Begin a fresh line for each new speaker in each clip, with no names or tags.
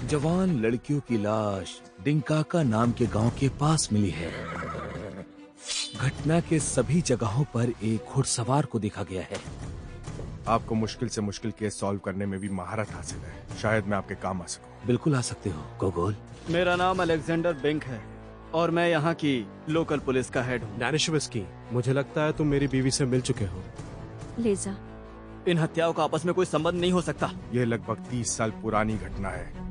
जवान लड़कियों की लाश डिंकाका नाम के गांव के पास मिली है। घटना के सभी जगहों पर एक घुड़सवार को देखा गया है।
आपको मुश्किल से मुश्किल केस सॉल्व करने में भी महारत हासिल है। शायद मैं आपके काम आ सकूं।
बिल्कुल आ सकते हो गोगोल।
मेरा नाम अलेक्जेंडर बिंक है और मैं यहाँ की लोकल पुलिस का हेड हूँ।
डैनिशविस्की, मुझे लगता है तुम मेरी बीवी से मिल चुके हो।
लेजा,
इन हत्याओं का आपस में कोई संबंध नहीं हो सकता।
यह लगभग 30 साल पुरानी घटना है।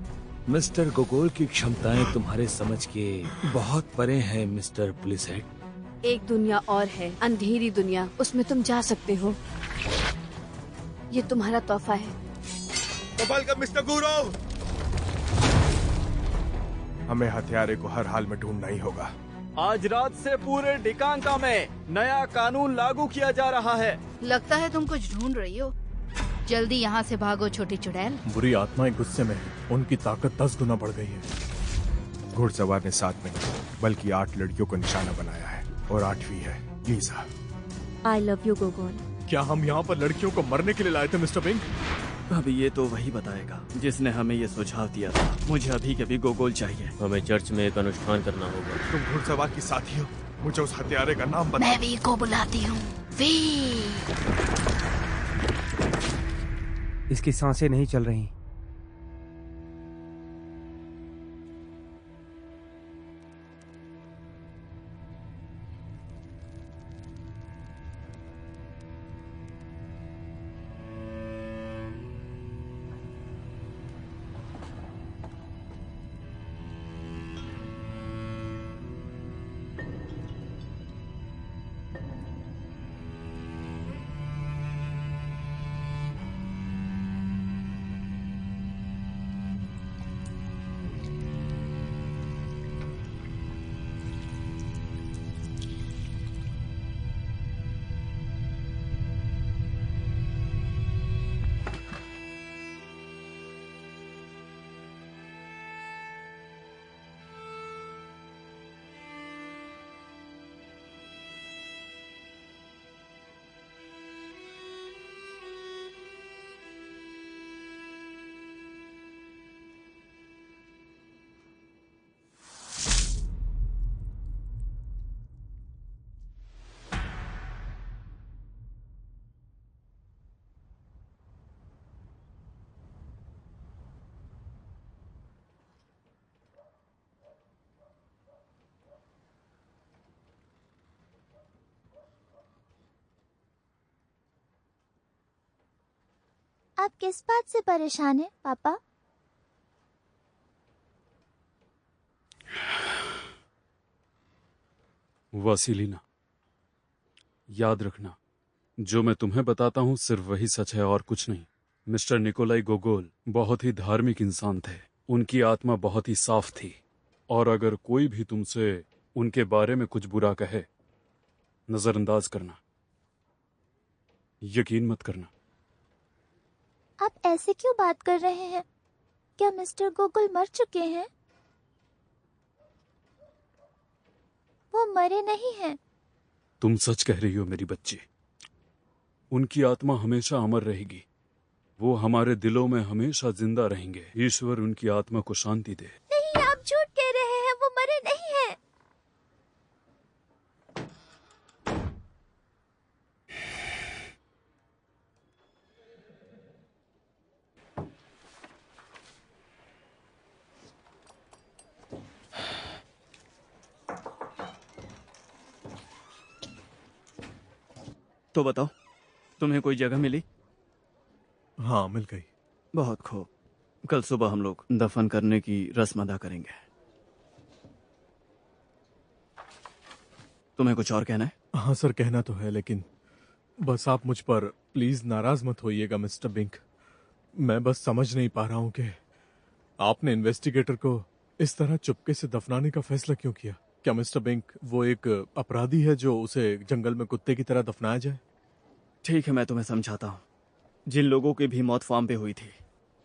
मिस्टर गोगोल की क्षमताएं तुम्हारे समझ के बहुत परे हैं मिस्टर पुलिस हेड।
एक दुनिया और है, अंधेरी दुनिया, उसमें तुम जा सकते हो। ये तुम्हारा तोहफा है।
वेलकम मिस्टर गुरु। हमें हथियारे को हर हाल में ढूंढना ही होगा।
आज रात से पूरे डिकांका में नया कानून लागू किया जा रहा है।
लगता है तुम कुछ ढूंढ रही हो। जल्दी यहाँ से भागो छोटी चुड़ैल।
बुरी आत्माएं गुस्से में हैं। उनकी ताकत 10 गुना बढ़ गई है।
घुड़सवार ने 7 नहीं बल्कि 8 लड़कियों को निशाना बनाया है और 8वीं है लीजा।
I love you गोगोल।
क्या हम यहाँ पर लड़कियों को मरने के लिए लाए थे मिस्टर बिंक?
अभी ये तो वही बताएगा जिसने हमें ये सुझाव दिया था। मुझे अभी के अभी गोगोल चाहिए।
हमें चर्च में एक अनुष्ठान करना होगा।
तुम घुड़सवार की साथी हो। मुझे उस हथियारे का नाम बता।
मैं वी को बुलाती हूँ। वी।
इसकी सांसें नहीं चल रही।
आप किस बात से परेशान हैं, पापा?
वासिलीना, याद रखना, जो मैं तुम्हें बताता हूँ सिर्फ वही सच है और कुछ नहीं। मिस्टर निकोलाई गोगोल बहुत ही धार्मिक इंसान थे। उनकी आत्मा बहुत ही साफ थी और अगर कोई भी तुमसे उनके बारे में कुछ बुरा कहे, नजरअंदाज करना, यकीन मत करना।
आप ऐसे क्यों बात कर रहे हैं? क्या मिस्टर गोगोल मर चुके हैं? वो मरे नहीं हैं।
तुम सच कह रही हो मेरी बच्ची। उनकी आत्मा हमेशा अमर रहेगी। वो हमारे दिलों में हमेशा जिंदा रहेंगे। ईश्वर उनकी आत्मा को शांति दे।
नहीं, आप झूठ कह रहे हैं। वो मरे नहीं हैं।
तो बताओ, तुम्हें कोई जगह मिली?
हाँ, मिल गई।
बहुत खूब। कल सुबह हम लोग दफन करने की रस्म अदा करेंगे। तुम्हें कुछ और कहना है?
हाँ सर, कहना तो है, लेकिन बस आप मुझ पर प्लीज नाराज मत होइएगा मिस्टर बिंक। मैं बस समझ नहीं पा रहा हूँ कि आपने इन्वेस्टिगेटर को इस तरह चुपके से दफनाने का फैसला क्यों किया। क्या मिस्टर बिंक वो एक अपराधी है जो उसे जंगल में कुत्ते की तरह दफनाया जाए?
ठीक है, मैं तुम्हें समझाता हूँ। जिन लोगों की भी मौत फार्म पे हुई थी,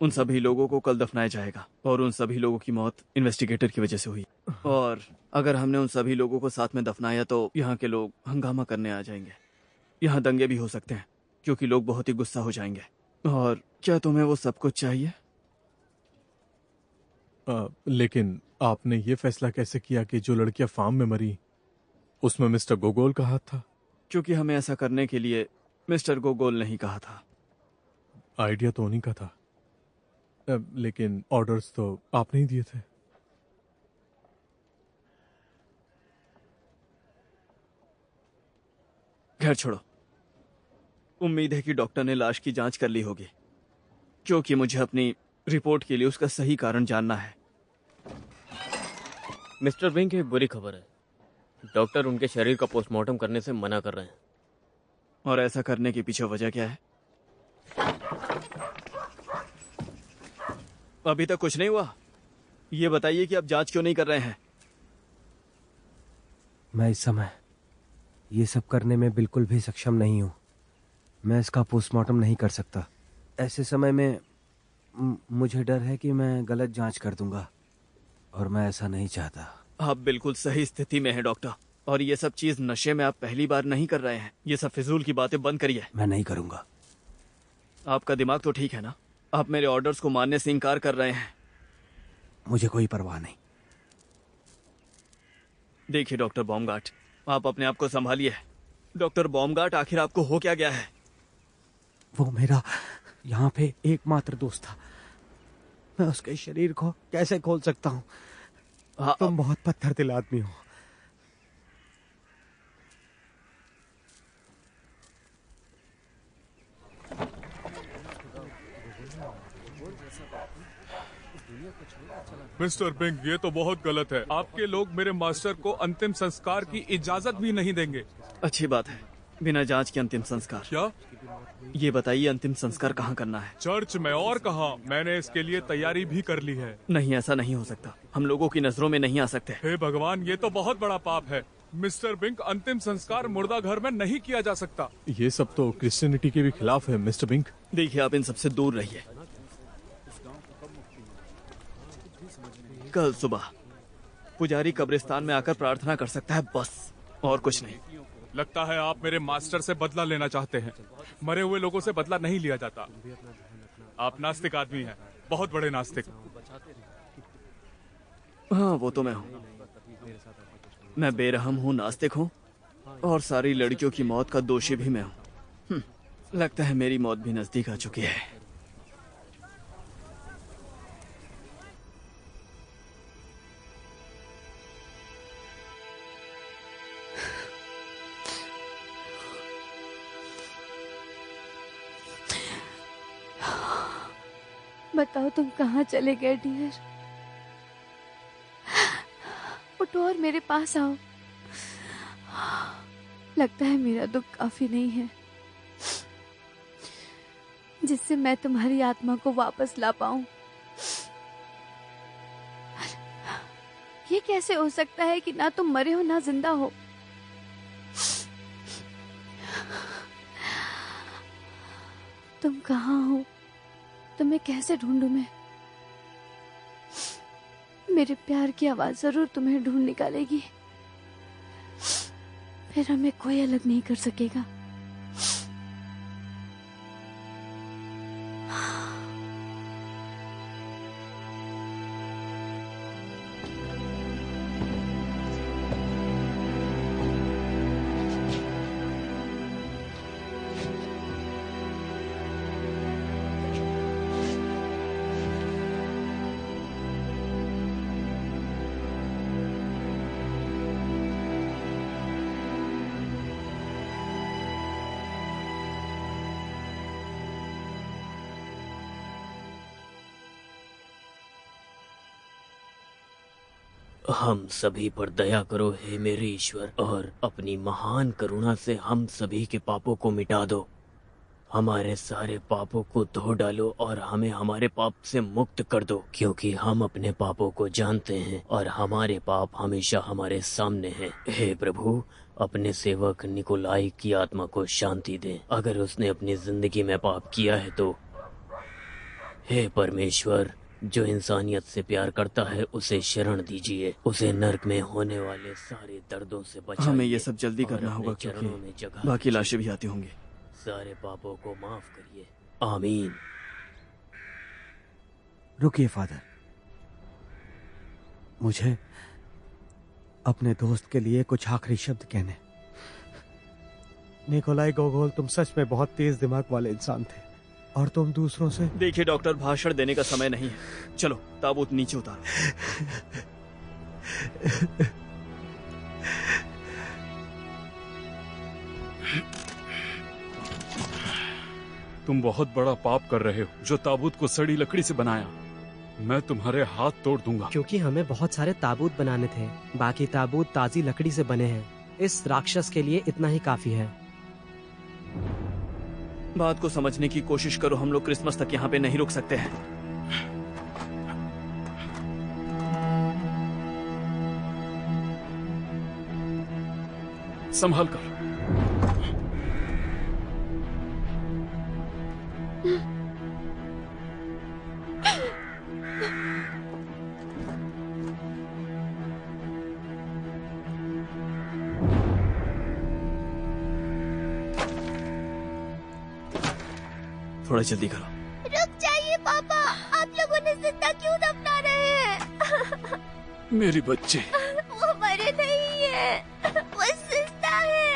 उन सभी लोगों को कल दफनाया जाएगा और उन सभी लोगों की मौत इन्वेस्टिगेटर की वजह से हुई। और अगर हमने उन सभी लोगों को साथ में दफनाया तो यहाँ के लोग हंगामा करने आ जाएंगे। यहाँ दंगे भी हो सकते हैं क्योंकि लोग बहुत ही गुस्सा हो जाएंगे। और क्या तुम्हें वो सब कुछ चाहिए?
लेकिन आपने ये फैसला कैसे किया कि जो लड़कियां फार्म में मरी उसमें मिस्टर गोगोल का हाथ था?
क्योंकि हमें ऐसा करने के लिए मिस्टर गोगोल ने ही कहा था।
आइडिया तो उन्हीं का था, लेकिन ऑर्डर्स तो आपने ही दिए थे।
खैर छोड़ो, उम्मीद है कि डॉक्टर ने लाश की जांच कर ली होगी, क्योंकि मुझे अपनी रिपोर्ट के लिए उसका सही कारण जानना है।
मिस्टर बिंक, एक बुरी खबर है। डॉक्टर उनके शरीर का पोस्टमार्टम करने से मना कर रहे हैं।
और ऐसा करने के पीछे वजह क्या है? अभी तक कुछ नहीं हुआ। ये बताइए कि आप जांच क्यों नहीं कर रहे हैं?
मैं इस समय ये सब करने में बिल्कुल भी सक्षम नहीं हूँ। मैं इसका पोस्टमार्टम नहीं कर सकता। ऐसे समय में मुझे डर है कि मैं गलत जांच कर दूंगा और मैं ऐसा नहीं चाहता।
आप बिल्कुल सही स्थिति में हैं डॉक्टर, और ये सब चीज नशे में आप पहली बार नहीं कर रहे हैं। ये सब फिजूल की बातें बंद करिए।
मैं नहीं करूंगा।
आपका दिमाग तो ठीक है ना? आप मेरे ऑर्डर्स को मानने से इनकार कर रहे हैं।
मुझे कोई परवाह नहीं।
देखिए डॉक्टर बॉमगार्ट, आप अपने आप को संभालिए। डॉक्टर बॉमगार्ट, आखिर आपको हो क्या गया है?
वो मेरा यहाँ पे एकमात्र दोस्त था। मैं उसके शरीर को कैसे खोल सकता हूँ? तुम बहुत पत्थर दिल आदमी हो।
मिस्टर बिंग, ये तो बहुत गलत है। आपके लोग मेरे मास्टर को अंतिम संस्कार की इजाजत भी नहीं देंगे।
अच्छी बात है, बिना जांच के अंतिम संस्कार?
क्या?
ये बताइए, अंतिम संस्कार कहाँ करना है?
चर्च में। और कहाँ? मैंने इसके लिए तैयारी भी कर ली है।
नहीं, ऐसा नहीं हो सकता। हम लोगों की नजरों में नहीं आ सकते।
हे भगवान, ये तो बहुत बड़ा पाप है। मिस्टर बिंग, अंतिम संस्कार मुर्दा घर में नहीं किया जा सकता।
ये सब तो क्रिश्चियनिटी के भी खिलाफ है मिस्टर बिंक।
देखिए, आप इन सबसे दूर रहिए। कल सुबह पुजारी कब्रिस्तान में आकर प्रार्थना कर सकता है, बस, और कुछ नहीं।
लगता है आप मेरे मास्टर से बदला लेना चाहते हैं। मरे हुए लोगों से बदला नहीं लिया जाता। आप नास्तिक आदमी हैं, बहुत बड़े नास्तिक।
हाँ, वो तो मैं हूँ। मैं बेरहम हूँ, नास्तिक हूँ, और सारी लड़कियों की मौत का दोषी भी मैं हूँ। लगता है मेरी मौत भी नजदीक आ चुकी है।
बताओ, तुम कहाँ चले गए डियर? उठो और मेरे पास आओ। लगता है मेरा दुख काफी नहीं है जिससे मैं तुम्हारी आत्मा को वापस ला पाऊं। ये कैसे हो सकता है कि ना तुम मरे हो ना जिंदा हो? तुम कहाँ हो? तुम्हें कैसे ढूंढूं मैं? मेरे प्यार की आवाज जरूर तुम्हें ढूंढ निकालेगी। फिर हमें कोई अलग नहीं कर सकेगा।
हम सभी पर दया करो हे मेरे ईश्वर, और अपनी महान करुणा से हम सभी के पापों को मिटा दो। हमारे सारे पापों को धो डालो और हमें हमारे पाप से मुक्त कर दो, क्योंकि हम अपने पापों को जानते हैं और हमारे पाप हमेशा हमारे सामने हैं। हे प्रभु, अपने सेवक निकोलाई की आत्मा को शांति दे। अगर उसने अपनी जिंदगी में पाप किया है तो हे परमेश्वर, जो इंसानियत से प्यार करता है उसे शरण दीजिए, उसे नर्क में होने वाले सारे दर्दों से बचाइए।
हमें ये सब जल्दी
और
करना
अपने
होगा
चरणों में
क्योंकि
जगह
बाकी
दीजिए।
लाशें भी आती होंगी।
सारे पापों को माफ करिए, आमीन।
रुकिए फादर, मुझे अपने दोस्त के लिए कुछ आखिरी शब्द कहने। निकोलाई गोगोल, तुम सच में बहुत तेज दिमाग वाले इंसान थे और तुम दूसरों से।
देखिए डॉक्टर, भाषण देने का समय नहीं है। चलो ताबूत नीचे उतारो।
तुम बहुत बड़ा पाप कर रहे हो जो ताबूत को सड़ी लकड़ी से बनाया। मैं तुम्हारे हाथ तोड़ दूंगा।
क्योंकि हमें बहुत सारे ताबूत बनाने थे, बाकी ताबूत ताजी लकड़ी से बने हैं। इस राक्षस के लिए इतना ही काफी है।
बात को समझने की कोशिश करो। हम लोग क्रिसमस तक यहाँ पे नहीं रुक सकते हैं।
संभाल कर।
थोड़ा जल्दी करो।
रुक जाइए पापा, आप लोगों ने जिंदा क्यों दफना रहे हैं?
मेरी बच्ची।
वो मरे नहीं है, वो जिंदा है।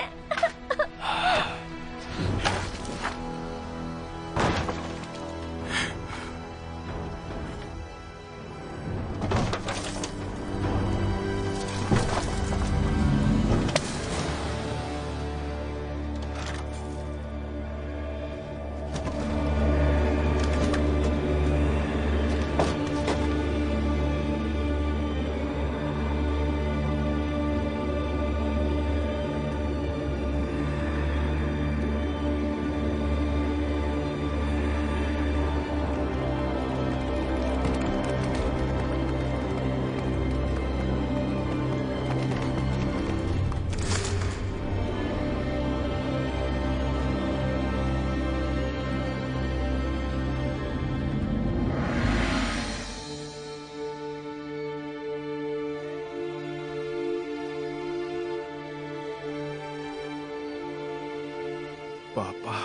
पापा,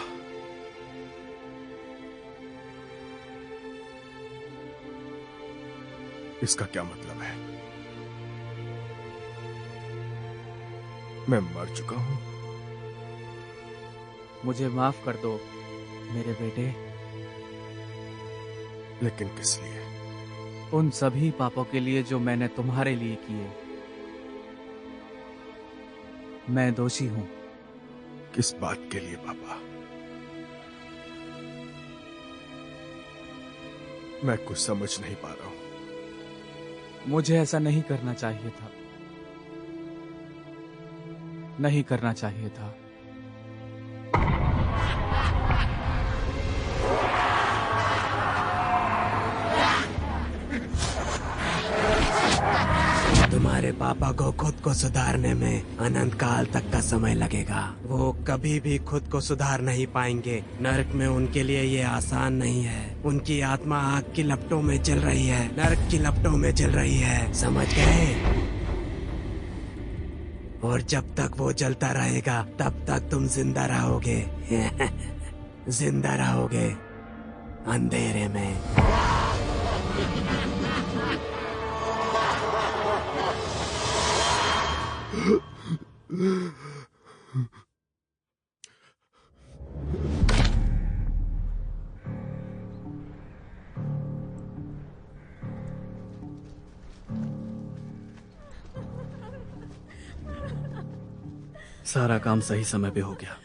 इसका क्या मतलब है? मैं मर चुका हूं?
मुझे माफ कर दो मेरे बेटे।
लेकिन किस लिए?
उन सभी पापों के लिए जो मैंने तुम्हारे लिए किए। मैं दोषी हूं।
किस बात के लिए पापा? मैं कुछ समझ नहीं पा रहा हूं।
मुझे ऐसा नहीं करना चाहिए था, नहीं करना चाहिए था।
तुम्हारे पापा को खुद को सुधारने में अनंत काल तक का समय लगेगा। वो कभी भी खुद को सुधार नहीं पाएंगे। नरक में उनके लिए ये आसान नहीं है। उनकी आत्मा आग की लपटों में जल रही है, नरक की लपटों में जल रही है, समझ गए? और जब तक वो जलता रहेगा तब तक तुम जिंदा रहोगे। जिंदा रहोगे अंधेरे में।
सारा काम सही समय पे हो गया।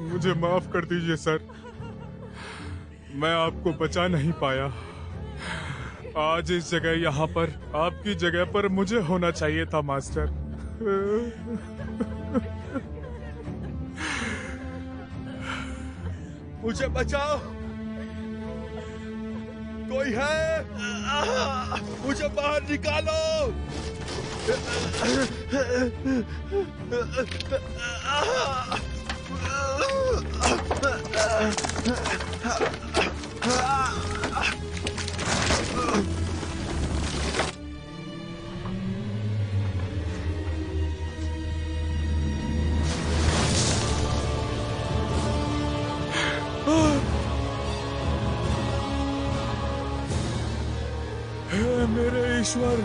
मुझे माफ कर दीजिए सर, मैं आपको बचा नहीं पाया। आज इस जगह यहाँ पर आपकी जगह पर मुझे होना चाहिए था मास्टर।
मुझे बचाओ, कोई है? मुझे बाहर निकालो। हे मेरे ईश्वर,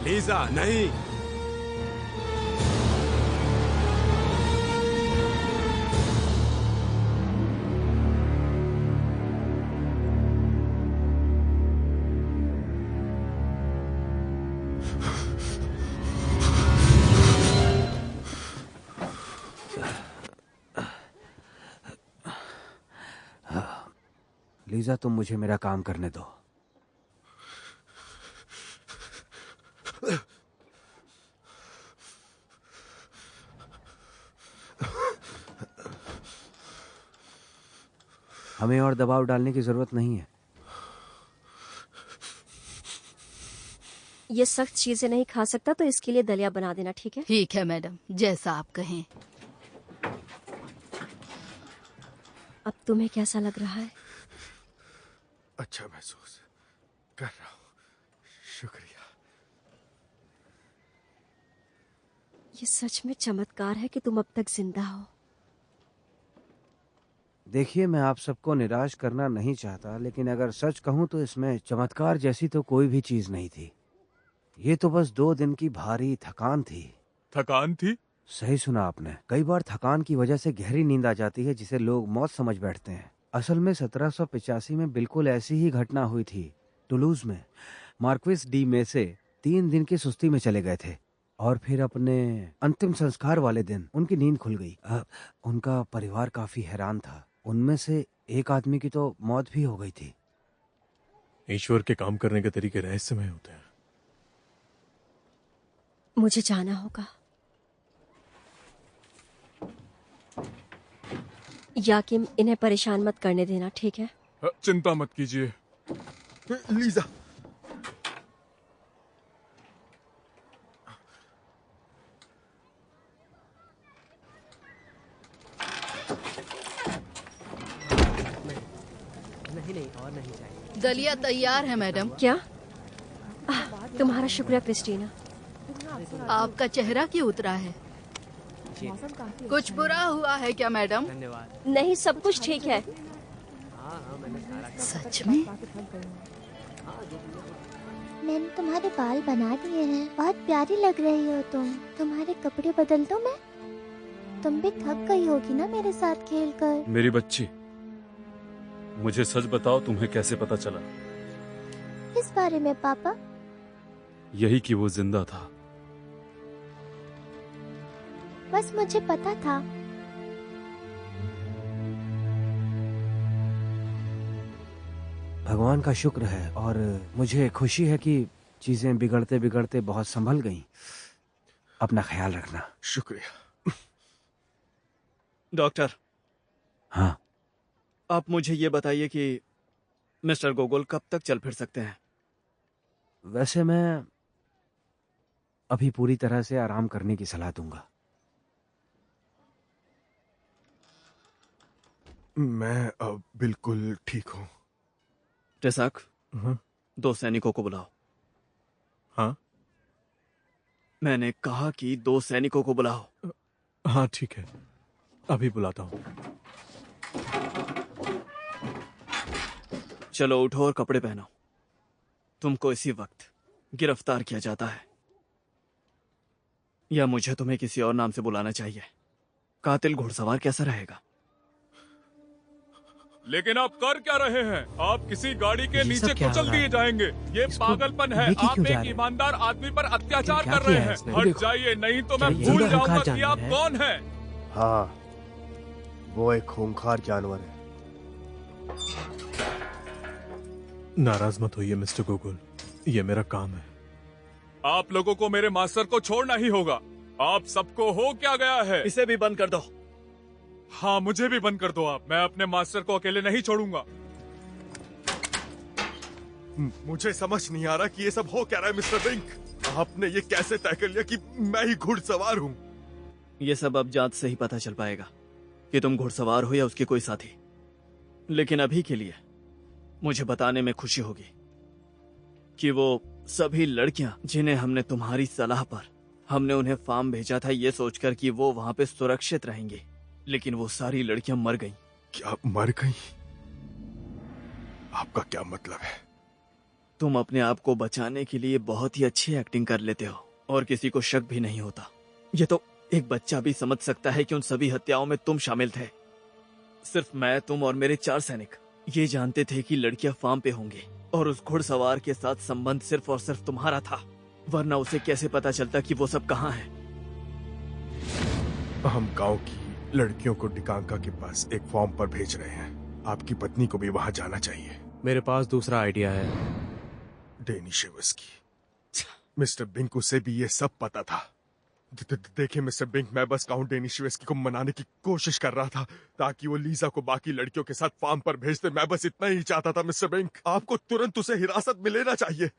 लीजा नहीं।
लीजा, तुम मुझे मेरा काम करने दो। हमें और दबाव डालने की जरूरत नहीं है।
ये सख्त चीजें नहीं खा सकता तो इसके लिए दलिया बना देना, ठीक है?
ठीक है मैडम, जैसा आप कहें।
अब तुम्हें कैसा लग रहा है?
अच्छा महसूस कर रहा हूँ, शुक्रिया।
ये सच में चमत्कार है कि तुम अब तक जिंदा हो।
देखिए, मैं आप सबको निराश करना नहीं चाहता, लेकिन अगर सच कहूं तो इसमें चमत्कार जैसी तो कोई भी चीज नहीं थी। ये तो बस 2 दिन की भारी थकान थी।
थकान थी?
सही सुना आपने। कई बार थकान की वजह से गहरी नींद आ जाती है, जिसे लोग मौत समझ बैठते हैं। असल में 1785 में बिल्कुल ऐसी ही घटना हुई थी। टुलूज में मार्क्विस डी मेसे 3 दिन की सुस्ती में चले गए थे और फिर अपने अंतिम संस्कार वाले दिन उनकी नींद खुल गई। उनका परिवार काफी हैरान था। उनमें से एक आदमी की तो मौत भी हो गई थी।
ईश्वर के काम करने के तरीके रहस्यमय होते हैं।
मुझे जाना होगा। याकिम, इन्हें परेशान मत करने देना, ठीक है?
चिंता मत कीजिए।
लीजा,
नहीं और नहीं चाहिए।
दलिया तैयार है मैडम।
क्या? तुम्हारा शुक्रिया क्रिस्टीना।
आपका चेहरा क्यों उतरा है? कुछ बुरा हुआ है क्या मैडम?
धन्यवाद।
नहीं, सब कुछ ठीक है।
सच में?
मैंने तुम्हारे बाल बना दिए हैं, बहुत प्यारी लग रही हो तुम। तुम्हारे कपड़े बदल दो मैं? तुम भी थक गई होगी ना मेरे साथ खेलकर।
मेरी बच्ची, मुझे सच बताओ, तुम्हें कैसे पता चला?
किस बारे में पापा?
यही कि वो जिंदा था।
बस मुझे पता था।
भगवान का शुक्र है और मुझे खुशी है कि चीजें बिगड़ते बिगड़ते बहुत संभल गईं। अपना ख्याल रखना।
शुक्रिया।
डॉक्टर।
हाँ,
आप मुझे ये बताइए कि मिस्टर गोगोल कब तक चल फिर सकते हैं?
वैसे मैं अभी पूरी तरह से आराम करने की सलाह दूंगा।
मैं अब बिल्कुल ठीक हूँ।
टेसाक,
हाँ?
2 सैनिकों को बुलाओ।
हाँ?
मैंने कहा कि 2 सैनिकों को बुलाओ।
हाँ ठीक है, अभी बुलाता हूँ।
चलो उठो और कपड़े पहनो। तुमको इसी वक्त गिरफ्तार किया जाता है। या मुझे तुम्हें किसी और नाम से बुलाना चाहिए? कातिल घुड़सवार कैसा रहेगा?
लेकिन आप कर क्या रहे हैं? आप किसी गाड़ी के
ये
नीचे
सब क्या
कुचल
हो रहा
दिए
है?
जाएंगे। ये पागलपन है।
लेके
आप
क्यों जा
एक
रहे हैं?
ईमानदार आदमी पर अत्याचार
क्या
कर रहे
किया है
हैं।
इसने?
हट
देखो।
जाइए, नहीं तो
क्या
मैं
ये
भूल
बड़ा
जाऊंगा
खूंखार
कि आप
जानवर है?
कौन हैं।
हाँ, वो एक खूंखार जानवर है।
नाराज मत होइए मिस्टर गोगोल, ये मेरा काम है।
आप लोगों को मेरे मास्टर को छोड़ना ही होगा। आप सबको हो क्या गया है?
इसे भी बंद कर दो।
हाँ, मुझे भी बंद कर दो आप। मैं अपने मास्टर को अकेले नहीं छोड़ूंगा।
मुझे समझ नहीं आ रहा कि ये सब हो क्या रहा है मिस्टर बिंक। आपने ये कैसे तय कर लिया कि मैं ही घुड़सवार हूँ?
ये सब अब जांच से ही पता चल पाएगा कि तुम घुड़सवार हो या उसके कोई साथी। लेकिन अभी के लिए मुझे बताने में खुशी होगी कि वो सभी लड़कियां जिन्हें हमने तुम्हारी सलाह पर हमने उन्हें फार्म भेजा था ये सोचकर कि वो वहां पे सुरक्षित रहेंगी, लेकिन वो सारी लड़कियां मर गईं।
क्या मर गई? आपका क्या मतलब है?
तुम अपने आप को बचाने के लिए बहुत ही अच्छी एक्टिंग कर लेते हो और किसी को शक भी नहीं होता। ये तो एक बच्चा भी समझ सकता है कि उन सभी हत्याओं में तुम शामिल थे। सिर्फ मैं, तुम और मेरे 4 सैनिक ये जानते थे कि लड़कियां फार्म पे होंगी और उस घुड़सवार के साथ संबंध सिर्फ और सिर्फ तुम्हारा था, वरना उसे कैसे पता चलता कि वो सब कहाँ है?
हम गांव की लड़कियों को डिकांका के पास एक फॉर्म पर भेज रहे हैं। आपकी पत्नी को भी वहां जाना चाहिए।
मेरे पास दूसरा आइडिया है।
डेनिशेवस्की। मिस्टर बिंक, उसे भी ये सब पता था। देखिए मिस्टर बिंक, मैं बस काउंट डेनिशेवस्की को मनाने की कोशिश कर रहा था ताकि वो लीजा को बाकी लड़कियों के साथ फार्म पर भेज दे। मैं बस इतना ही चाहता था मिस्टर बिंक। आपको तुरंत उसे हिरासत में लेना चाहिए।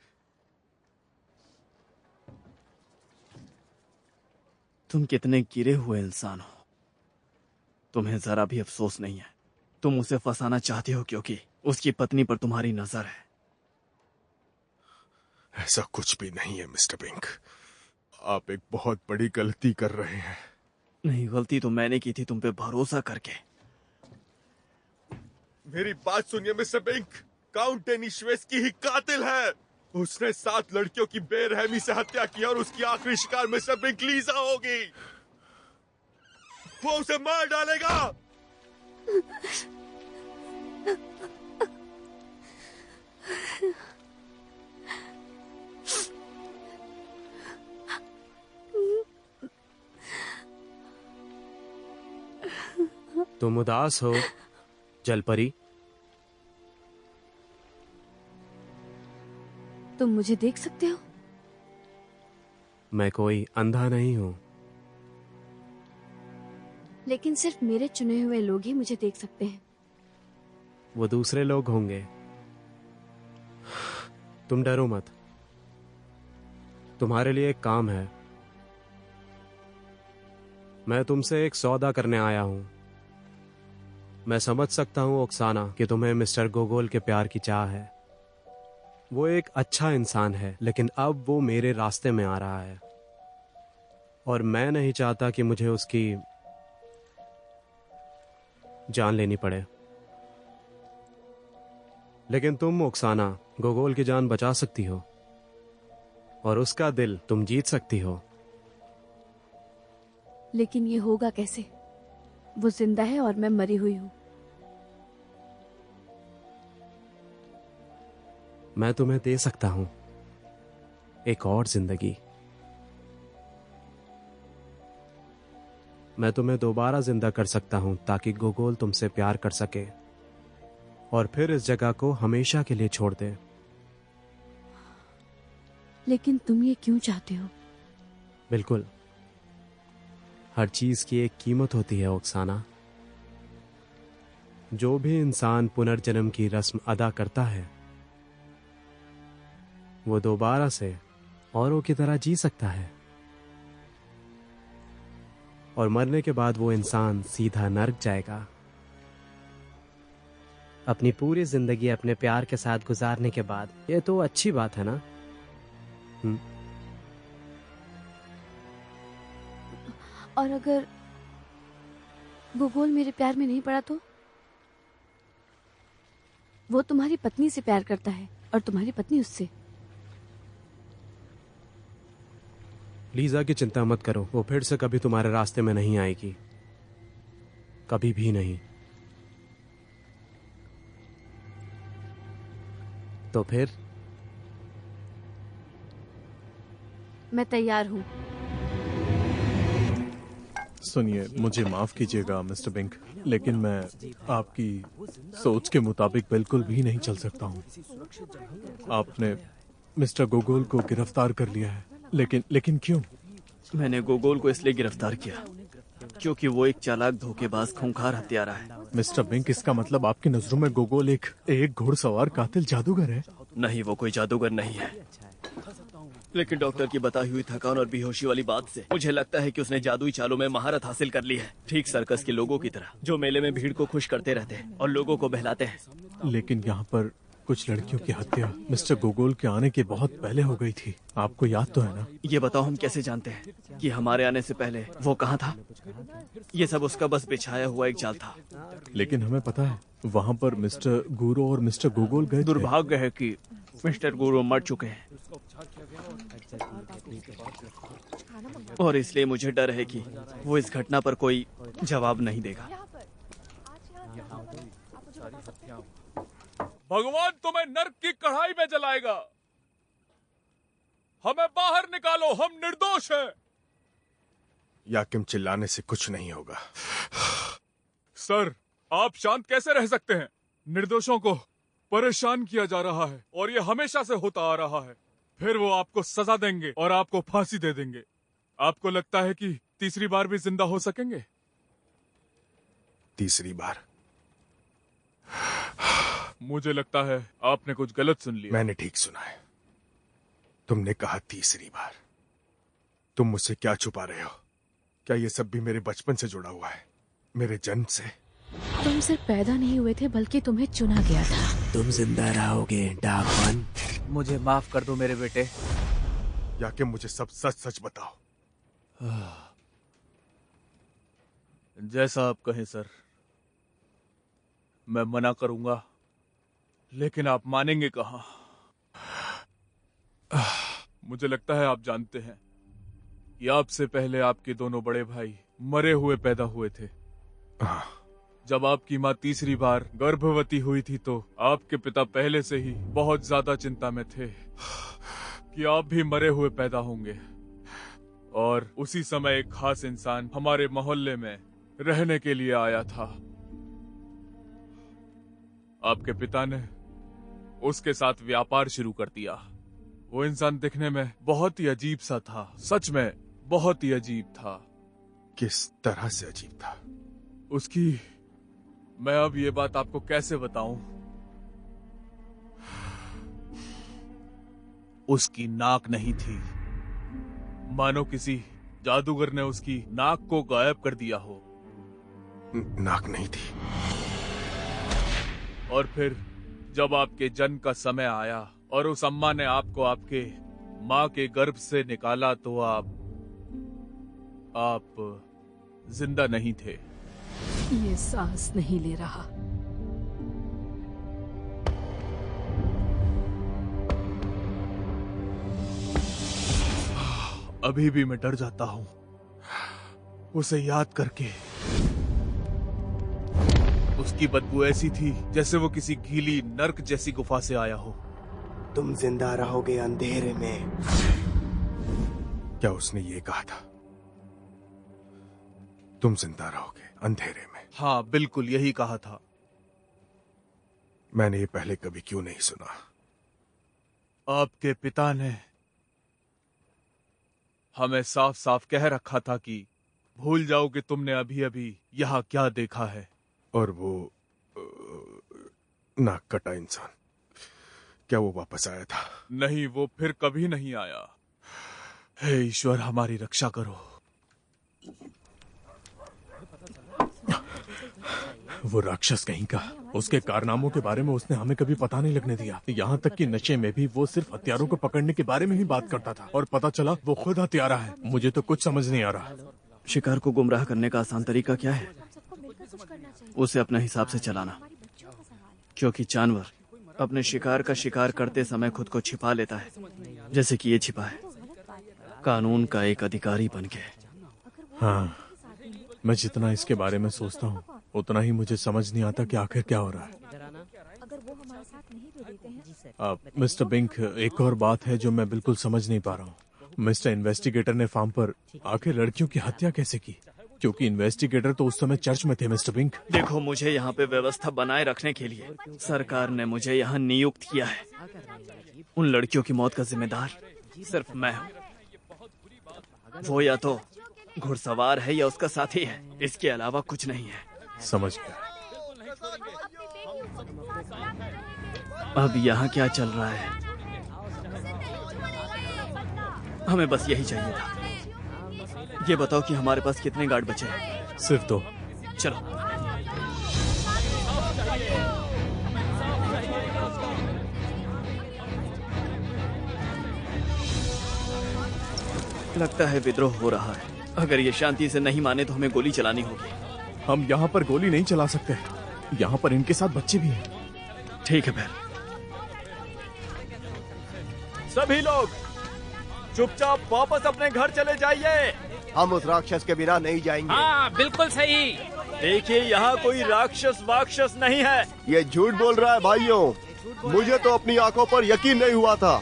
तुम कितने गिरे हुए इंसान हो। तुम्हें जरा भी अफसोस नहीं है। तुम उसे फंसाना चाहते हो क्योंकि उसकी पत्नी पर तुम्हारी नजर है।
ऐसा कुछ भी नहीं है मिस्टर बिंक। आप एक बहुत बड़ी गलती कर रहे हैं।
नहीं, गलती तो मैंने की थी तुम पे भरोसा करके।
मेरी बात सुनिए मिस्टर बिंक। काउंट डेनिशेवस्की ही कातिल है। उसने 7 लड़कियों की बेरहमी से हत्या की और उसकी आखिरी शिकार मिस्टर बिंक लीजा होगी। वो उसे मार डालेगा।
तुम उदास हो जलपरी?
तुम मुझे देख सकते हो?
मैं कोई अंधा नहीं हूँ।
लेकिन सिर्फ मेरे चुने हुए लोग ही मुझे देख सकते हैं।
वो दूसरे लोग होंगे। तुम डरो मत। तुम्हारे लिए एक काम है। मैं तुमसे एक सौदा करने आया हूं। मैं समझ सकता हूं ओक्साना कि तुम्हें मिस्टर गोगोल के प्यार की चाह है। वो एक अच्छा इंसान है, लेकिन अब वो मेरे रास्ते में आ रहा है और मैं नहीं चाहता कि मुझे उसकी जान लेनी पड़े। लेकिन तुम ओक्साना गोगोल की जान बचा सकती हो और उसका दिल तुम जीत सकती हो।
लेकिन ये होगा कैसे? वो जिंदा है और मैं मरी हुई हूँ।
मैं तुम्हें दे सकता हूं एक और जिंदगी। मैं तुम्हें दोबारा जिंदा कर सकता हूं ताकि गोगोल तुमसे प्यार कर सके और फिर इस जगह को हमेशा के लिए छोड़ दे।
लेकिन तुम ये क्यों चाहते हो?
बिल्कुल, हर चीज की एक कीमत होती है ओक्साना। जो भी इंसान पुनर्जन्म की रस्म अदा करता है वो दोबारा से औरों की तरह जी सकता है और मरने के बाद वो इंसान सीधा नर्क जाएगा। अपनी पूरी जिंदगी अपने प्यार के साथ गुजारने के बाद ये तो अच्छी बात है ना?
और अगर गोगोल मेरे प्यार में नहीं पड़ा तो? वो तुम्हारी पत्नी से प्यार करता है और तुम्हारी पत्नी उससे।
लीजा की चिंता मत करो, वो फिर से कभी तुम्हारे रास्ते में नहीं आएगी, कभी भी नहीं।
तो फिर
मैं तैयार हूँ।
सुनिए, मुझे माफ कीजिएगा मिस्टर बिंक, लेकिन मैं आपकी सोच के मुताबिक बिल्कुल भी नहीं चल सकता हूँ। आपने मिस्टर गोगोल को गिरफ्तार कर लिया है, लेकिन क्यों?
मैंने गोगोल को इसलिए गिरफ्तार किया क्योंकि वो एक चालाक, धोखेबाज, खूंखार हत्यारा है।
मिस्टर बिंक, इसका मतलब आपकी नजरों में गोगोल एक घुड़सवार, कातिल, जादूगर है?
नहीं, वो कोई जादूगर नहीं है, लेकिन डॉक्टर की बताई हुई थकान और बेहोशी वाली बात से मुझे लगता है कि उसने जादुई चालों में महारत हासिल कर ली है, ठीक सर्कस के लोगों की तरह जो मेले में भीड़ को खुश करते रहते हैं और लोगों को बहलाते हैं।
लेकिन यहाँ पर कुछ लड़कियों की हत्या मिस्टर गोगोल के आने के बहुत पहले हो गई थी, आपको याद तो है ना?
ये बताओ, हम कैसे जानते हैं कि हमारे आने से पहले वो कहाँ था? ये सब उसका बस बिछाया हुआ एक जाल था।
लेकिन हमें पता है वहाँ पर मिस्टर गुरो और मिस्टर गोगोल गए थे।
दुर्भाग्य है कि मिस्टर गुरो मर चुके हैं और इसलिए मुझे डर है कि वो इस घटना पर कोई जवाब नहीं देगा।
भगवान तुम्हें नर्क की कढ़ाई में जलाएगा। हमें बाहर निकालो, हम निर्दोष हैं।
याकिम, चिल्लाने से कुछ नहीं होगा।
सर, आप शांत कैसे रह सकते हैं? निर्दोषों को परेशान किया जा रहा है और ये हमेशा से होता आ रहा है। फिर वो आपको सजा देंगे और आपको फांसी दे देंगे। आपको लगता है कि तीसरी बार भी जिंदा हो सकेंगे?
तीसरी बार?
मुझे लगता है आपने कुछ गलत सुन लिया।
मैंने ठीक सुना है। तुमने कहा तीसरी बार। तुम मुझसे क्या छुपा रहे हो? क्या ये सब भी मेरे बचपन से जुड़ा हुआ है, मेरे जन्म से?
तुम सिर्फ पैदा नहीं हुए थे बल्कि तुम्हें चुना गया था।
तुम जिंदा रहोगे डाकवन।
मुझे माफ कर दो मेरे बेटे।
याकिम, मुझे सब सच सच बताओ।
जैसा आप कहें सर। मैं मना करूंगा, लेकिन आप मानेंगे कहाँ? मुझे लगता है आप जानते हैं कि आपसे पहले आपके दोनों बड़े भाई मरे हुए पैदा हुए थे। जब आपकी माँ तीसरी बार गर्भवती हुई थी तो आपके पिता पहले से ही बहुत ज्यादा चिंता में थे कि आप भी मरे हुए पैदा होंगे। और उसी समय एक खास इंसान हमारे मोहल्ले में रहने के लिए आया था। आपके पिता ने उसके साथ व्यापार शुरू कर दिया। वो इंसान दिखने में बहुत ही अजीब सा था, सच में बहुत ही अजीब था।
किस तरह से अजीब था?
उसकी, मैं अब ये बात आपको कैसे बताऊं? उसकी नाक नहीं थी, मानो किसी जादूगर ने उसकी नाक को गायब कर दिया हो।
नाक नहीं थी?
और फिर जब आपके जन्म का समय आया और उस अम्मा ने आपको आपके माँ के गर्भ से निकाला तो आप जिंदा नहीं थे।
ये सांस नहीं ले रहा।
अभी भी मैं डर जाता हूँ उसे याद करके। उसकी बदबू ऐसी थी जैसे वो किसी गीली नर्क जैसी गुफा से आया हो।
तुम जिंदा रहोगे अंधेरे में।
क्या उसने ये कहा था? तुम जिंदा रहोगे अंधेरे में?
हाँ, बिल्कुल यही कहा था।
मैंने ये पहले कभी क्यों नहीं सुना?
आपके पिता ने हमें साफ साफ कह रखा था कि भूल जाओ कि तुमने अभी अभी यहाँ क्या देखा है।
और वो नाक कटा इंसान, क्या वो वापस आया था?
नहीं, वो फिर कभी नहीं आया। हे ईश्वर, हमारी रक्षा करो।
वो राक्षस कहीं का, उसके कारनामों के बारे में उसने हमें कभी पता नहीं लगने दिया। यहाँ तक कि नशे में भी वो सिर्फ हत्यारों को पकड़ने के बारे में ही बात करता था और पता चला वो खुद हत्यारा है। मुझे तो कुछ समझ नहीं आ रहा।
शिकार को गुमराह करने का आसान तरीका क्या है? उसे अपने हिसाब से चलाना, क्योंकि जानवर अपने शिकार का शिकार करते समय खुद को छिपा लेता है, जैसे कि ये छिपा है, कानून का एक अधिकारी बन के।
हाँ, मैं जितना इसके बारे में सोचता हूँ उतना ही मुझे समझ नहीं आता कि आखिर क्या हो रहा है। मिस्टर बिंक, एक और बात है जो मैं बिल्कुल समझ नहीं पा रहा हूँ। मिस्टर इन्वेस्टिगेटर ने फार्म पर आखिर लड़कियों की हत्या कैसे की? क्योंकि इन्वेस्टिगेटर तो उस समय चर्च में थे मिस्टर बिंक।
देखो, मुझे यहाँ पे व्यवस्था बनाए रखने के लिए सरकार ने मुझे यहाँ नियुक्त किया है। उन लड़कियों की मौत का जिम्मेदार सिर्फ मैं हूँ। वो या तो घुड़सवार है या उसका साथी है, इसके अलावा कुछ नहीं है।
समझ गया।
अब यहाँ क्या चल रहा है? हमें बस यही चाहिए था। ये बताओ कि हमारे पास कितने गार्ड बचे हैं?
सिर्फ 2।
चलो। लगता है विद्रोह हो रहा है। अगर ये शांति से नहीं माने तो हमें गोली चलानी होगी।
हम यहाँ पर गोली नहीं चला सकते। यहाँ पर इनके साथ बच्चे भी हैं।
ठीक है फिर।
सभी लोग चुपचाप वापस अपने घर चले जाइए।
हम उस राक्षस के बिना नहीं जाएंगे।
हाँ, बिल्कुल सही। देखिए, यहाँ कोई राक्षस नहीं है।
ये झूठ बोल रहा है भाइयों। मुझे तो अपनी आंखों पर यकीन नहीं हुआ था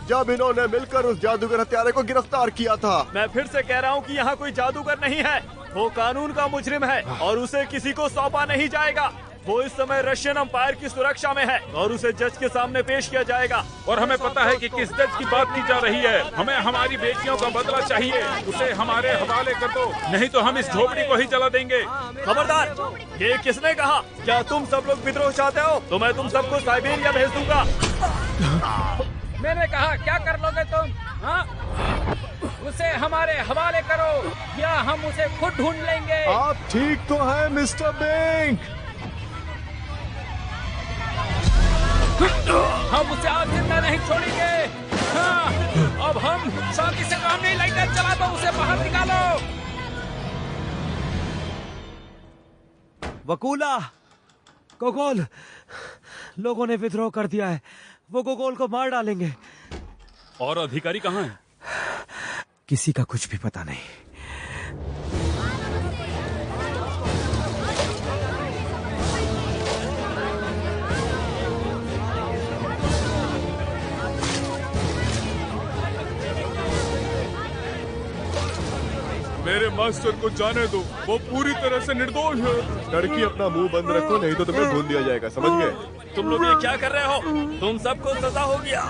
जब इन्होंने मिलकर उस जादूगर हत्यारे को गिरफ्तार किया था।
मैं फिर से कह रहा हूँ कि यहाँ कोई जादूगर नहीं है। वो कानून का मुजरिम है और उसे किसी को सौंपा नहीं जाएगा। वो इस समय रशियन अंपायर की सुरक्षा में है और उसे जज के सामने पेश किया जाएगा।
और हमें पता है कि किस जज की बात की जा रही है। हमें हमारी बेटियों का बदला चाहिए। उसे हमारे हवाले कर दो, नहीं तो हम इस झोपड़ी को ही जला देंगे।
खबरदार! ये किसने कहा? क्या तुम सब लोग विद्रोह चाहते हो? तो मैं तुम सबको साइबेरिया भेज दूंगा।
मैंने कहा, क्या कर लोगे तुम? हाँ? उसे हमारे हवाले करो या हम उसे खुद ढूंढ लेंगे।
आप ठीक तो हैं मिस्टर बिंक?
हम उसे आज जिंदा नहीं छोड़ेंगे। हाँ, अब हम शांति से काम नहीं लेंगे। चला दो उसे, बाहर निकालो।
वकूला, गोगोल, लोगों ने विद्रोह कर दिया है। वो गोगोल को मार डालेंगे।
और अधिकारी कहाँ हैं?
किसी का कुछ भी पता नहीं।
मेरे मास्टर को जाने दो, वो पूरी तरह से निर्दोष है।
लड़की, अपना मुंह बंद रखो, नहीं तो तुम्हें ढूंढ लिया जाएगा। समझ गए?
तुम लोग ये क्या कर रहे हो? तुम सबको सजा हो गया।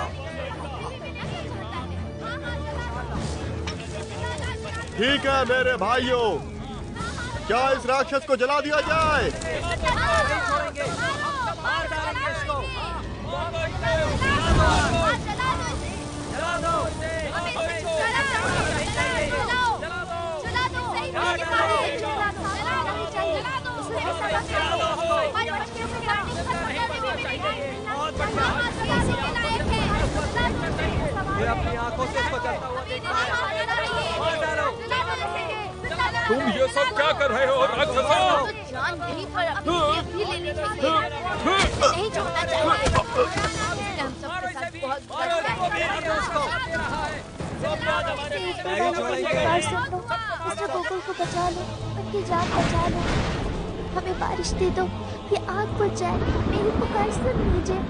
ठीक है मेरे भाइयों, क्या इस राक्षस को जला दिया जाए?
अपनी आंखों से उसको जलता हुआ देख रहा है।
तुम ये सब क्या कर रहे हो राक्षसों?
नहीं छोड़ना चाहिए। हम सबके साथ बहुत मिस्टर गोकुल को बचा लो, उनकी जान बचा लो। हमें बारिश दे दो, ये आग बुझ जाए। मेरी पुकार सुन लीजिए।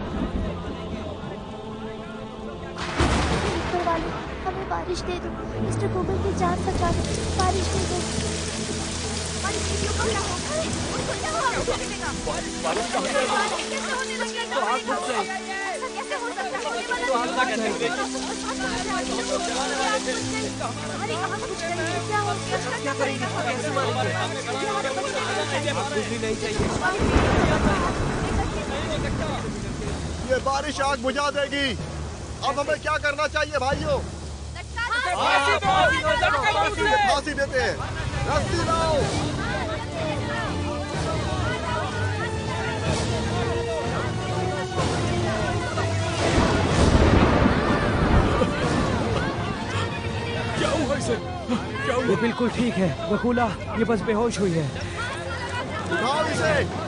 हमें बारिश दे दो, मिस्टर गोकुल की जान बचा दो। बारिश दे दो।
ये बारिश आग बुझा देगी। अब हमें क्या करना चाहिए भाइयों? फांसी देते हैं। रस्सी लाओ।
क्या हुआ इसे? क्या हुआ?
ये बिल्कुल ठीक है वकूला, ये बस बेहोश हुई है।
उठाओ इसे।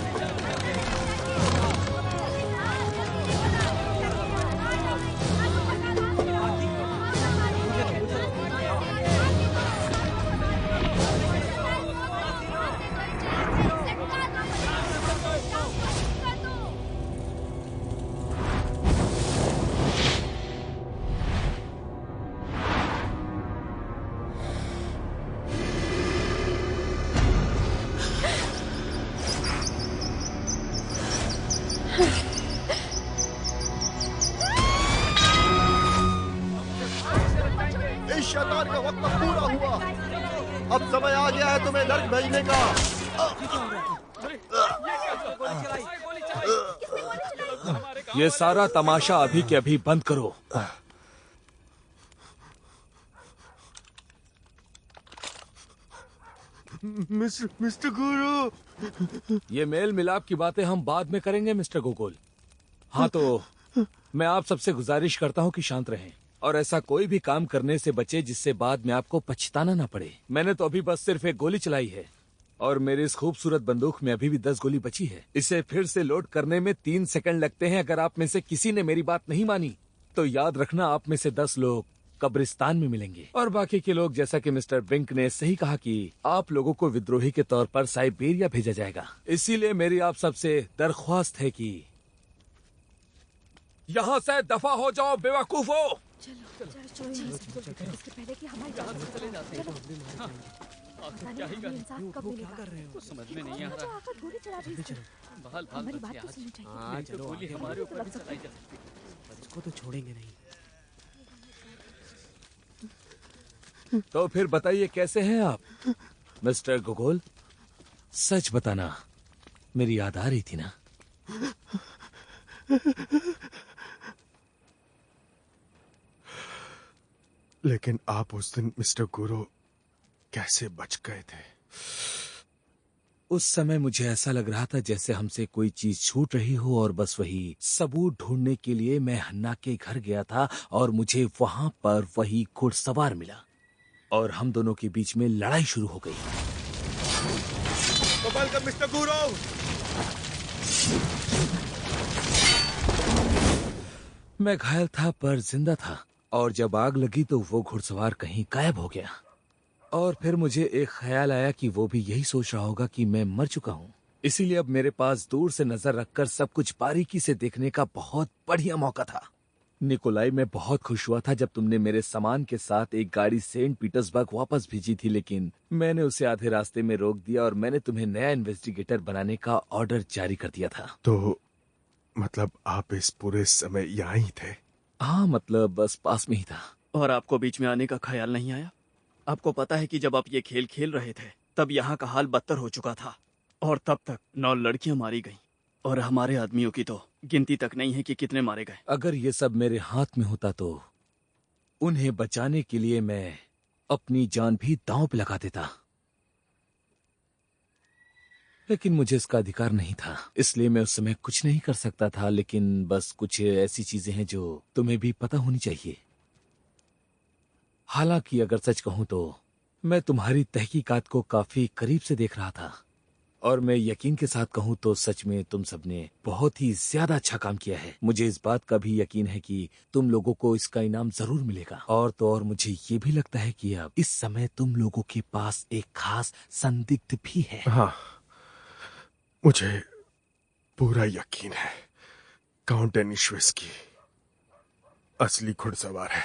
इस शैतान का वक्त अब पूरा हुआ। अब समय आ गया है तुम्हें नर्क भेजने का।
ये सारा तमाशा अभी के अभी बंद करो।
मिस्टर गुरु,
ये मेल मिलाप की बातें हम बाद में करेंगे मिस्टर गोगोल। हाँ तो मैं आप सबसे गुजारिश करता हूँ कि शांत रहें और ऐसा कोई भी काम करने से बचे जिससे बाद में आपको पछताना ना पड़े। मैंने तो अभी बस सिर्फ एक गोली चलाई है और मेरी इस खूबसूरत बंदूक में अभी भी 10 गोली बची है। इसे फिर से लोड करने में 3 सेकंड लगते हैं। अगर आप में से किसी ने मेरी बात नहीं मानी तो याद रखना आप में से 10 लोग कब्रिस्तान में मिलेंगे और बाकी के लोग, जैसा कि मिस्टर बिंक ने सही कहा कि आप लोगों को विद्रोही के तौर पर साइबेरिया भेजा जाएगा। इसीलिए मेरी आप सबसे दरख्वास्त है कि यहाँ से दफा हो जाओ बेवकूफो।
समझ में नहीं आ रहा। हमारी बात तो सुननी चाहिए। हाँ, चलो गोली हमारे ऊपर भी चलाई जा सकती है,
इसको तो छोड़ेंगे नहीं।
तो फिर बताइए कैसे हैं आप मिस्टर गोगोल? सच बताना, मेरी याद आ रही थी ना?
लेकिन आप उस दिन मिस्टर गुरु कैसे बच गए थे?
उस समय मुझे ऐसा लग रहा था जैसे हमसे कोई चीज छूट रही हो और बस वही सबूत ढूंढने के लिए मैं हन्ना के घर गया था और मुझे वहां पर वही घुड़सवार मिला और हम दोनों के बीच में लड़ाई शुरू हो गई।
तो वेलकम मिस्टर गुरु।
मैं घायल था पर जिंदा था और जब आग लगी तो वो घुड़सवार कहीं गायब हो गया और फिर मुझे एक ख्याल आया कि वो भी यही सोच रहा होगा कि मैं मर चुका हूँ। इसीलिए अब मेरे पास दूर से नजर रखकर सब कुछ बारीकी से देखने का बहुत बढ़िया मौका था। निकोलाई, मैं बहुत खुश हुआ था जब तुमने मेरे सामान के साथ एक गाड़ी सेंट पीटर्सबर्ग वापस भेजी थी, लेकिन मैंने उसे आधे रास्ते में रोक दिया और मैंने तुम्हें नया इन्वेस्टिगेटर बनाने का ऑर्डर जारी कर दिया था।
तो मतलब आप इस पूरे समय यहाँ ही थे?
हाँ, मतलब बस पास में ही था।
और आपको बीच में आने का ख्याल नहीं आया? आपको पता है कि जब आप ये खेल खेल रहे थे तब यहाँ का हाल बदतर हो चुका था और तब तक 9 लड़कियां मारी गईं और हमारे आदमियों की तो गिनती तक नहीं है कि कितने मारे गए।
अगर ये सब मेरे हाथ में होता तो उन्हें बचाने के लिए मैं अपनी जान भी दांव पे लगा देता, लेकिन मुझे इसका अधिकार नहीं था, इसलिए मैं उस समय कुछ नहीं कर सकता था। लेकिन बस कुछ ऐसी चीजें हैं जो तुम्हें भी पता होनी चाहिए। हालांकि अगर सच कहूं तो मैं तुम्हारी तहकीकात को काफी करीब से देख रहा था और मैं यकीन के साथ कहूं तो सच में तुम सबने बहुत ही ज्यादा अच्छा काम किया है। मुझे इस बात का भी यकीन है कि तुम लोगों को इसका इनाम जरूर मिलेगा। और तो और मुझे ये भी लगता है कि अब इस समय तुम लोगों के पास एक खास संदिग्ध भी है।
हाँ, मुझे पूरा यकीन है काउंट डेनिशेव्स्की असली घुड़सवार है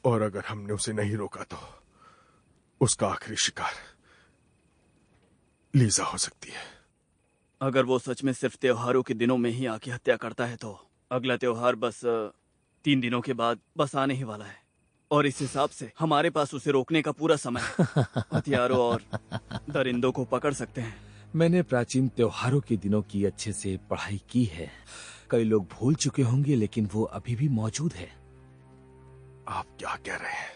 और अगर हमने उसे नहीं रोका तो उसका आखिरी शिकार लीजा हो सकती है।
अगर वो सच में सिर्फ त्योहारों के दिनों में ही आके हत्या करता है तो अगला त्योहार बस 3 दिनों के बाद बस आने ही वाला है और इस हिसाब से हमारे पास उसे रोकने का पूरा समय है। हथियारों और दरिंदों को पकड़ सकते हैं।
मैंने प्राचीन त्योहारों के दिनों की अच्छे से पढ़ाई की है। कई लोग भूल चुके होंगे लेकिन वो अभी भी मौजूद है।
आप क्या कह रहे हैं?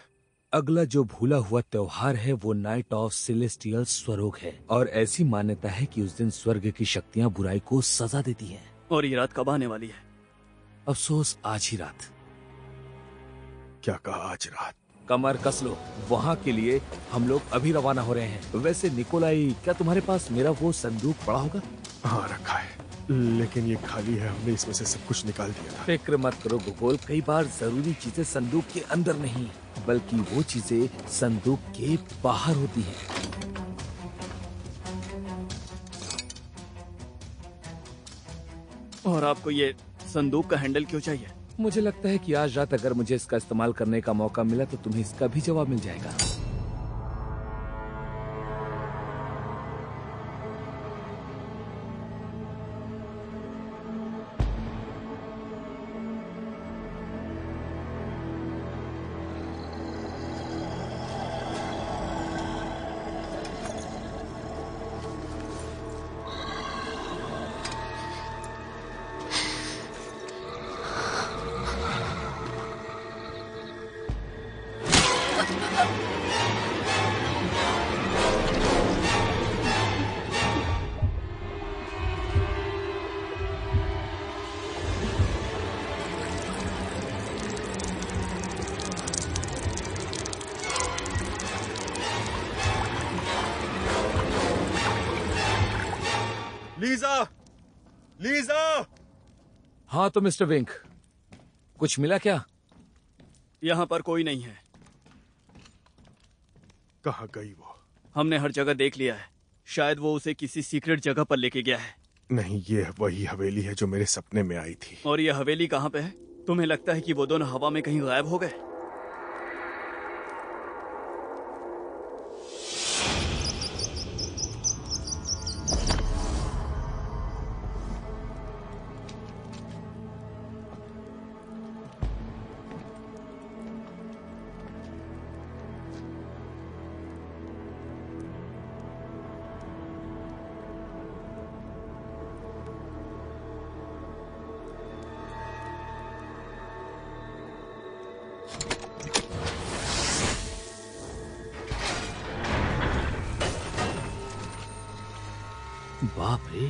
अगला जो भूला हुआ त्योहार है वो नाइट ऑफ सेलेस्टियल स्वरोग है और ऐसी मान्यता है कि उस दिन स्वर्ग की शक्तियां बुराई को सजा देती हैं।
और ये रात कब आने वाली है?
अफसोस आज ही रात।
क्या कहा आज रात?
कमर कस लो, वहाँ के लिए हम लोग अभी रवाना हो रहे हैं। वैसे निकोलाई, क्या तुम्हारे पास मेरा वो संदूक पड़ा होगा?
हाँ, रखा है, लेकिन ये खाली है। हमने इसमें से सब कुछ निकाल दिया था।
फिक्र मत करो गोगोल, कई बार जरूरी चीजें संदूक के अंदर नहीं बल्कि वो चीजें संदूक के बाहर होती हैं।
और आपको ये संदूक का हैंडल क्यों चाहिए?
मुझे लगता है कि आज रात अगर मुझे इसका इस्तेमाल करने का मौका मिला तो तुम्हें इसका भी जवाब मिल जाएगा।
Lisa, Lisa.
हाँ तो मिस्टर विंक, कुछ मिला क्या?
यहाँ पर कोई नहीं है।
कहाँ गई वो?
हमने हर जगह देख लिया है। शायद वो उसे किसी सीक्रेट जगह पर लेके गया है।
नहीं, ये वही हवेली है जो मेरे सपने में आई थी।
और ये हवेली कहाँ पे है? तुम्हें लगता है कि वो दोनों हवा में कहीं गायब हो गए?
बाप रे,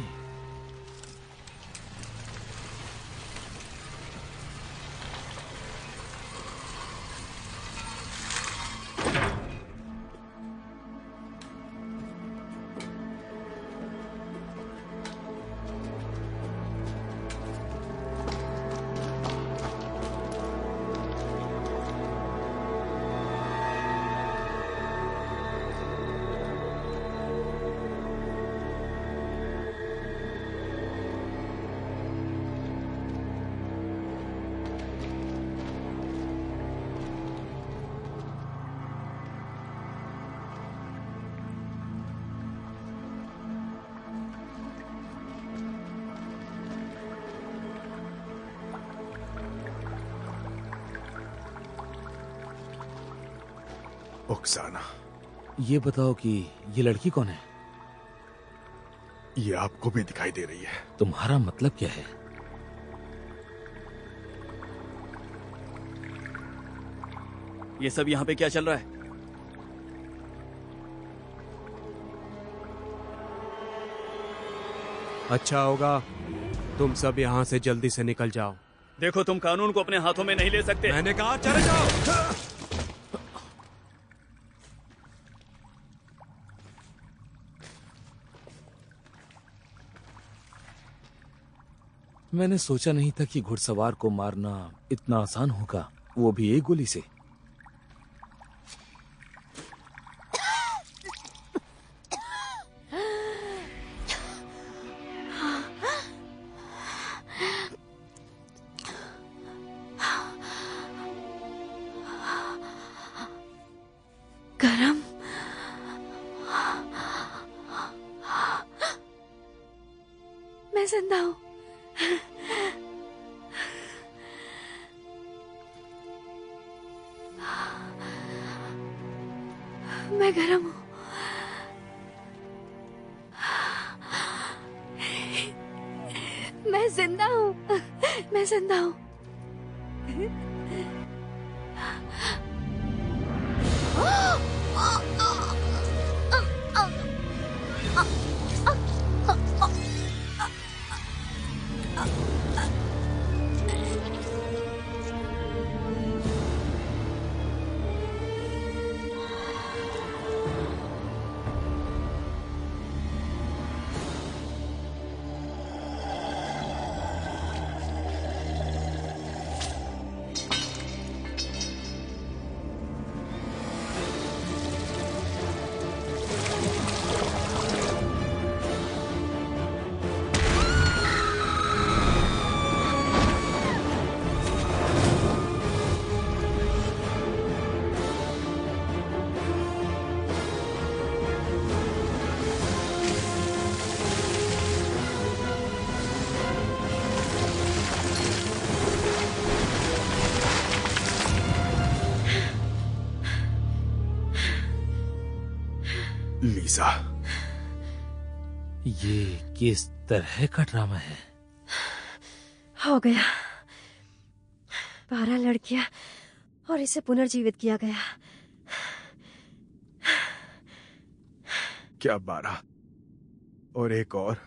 ओक्साना,
ये बताओ कि ये लड़की कौन है?
ये आपको भी दिखाई दे रही है।
तुम्हारा मतलब क्या है?
ये सब यहाँ पे क्या चल रहा है?
अच्छा होगा तुम सब यहाँ से जल्दी से निकल जाओ।
देखो, तुम कानून को अपने हाथों में नहीं ले सकते।
मैंने कहा चले जाओ।
मैंने सोचा नहीं था कि घुड़सवार को मारना इतना आसान होगा, वो भी एक गोली से।
गरम। मैं जिंदा हूँ। मैं गरम हूँ। मैं जिंदा हूँ। मैं जिंदा हूँ।
लीजा,
ये किस तरह का ड्रामा है?
हो गया। 12 लड़कियां और इसे पुनर्जीवित किया गया।
क्या 12 और एक और?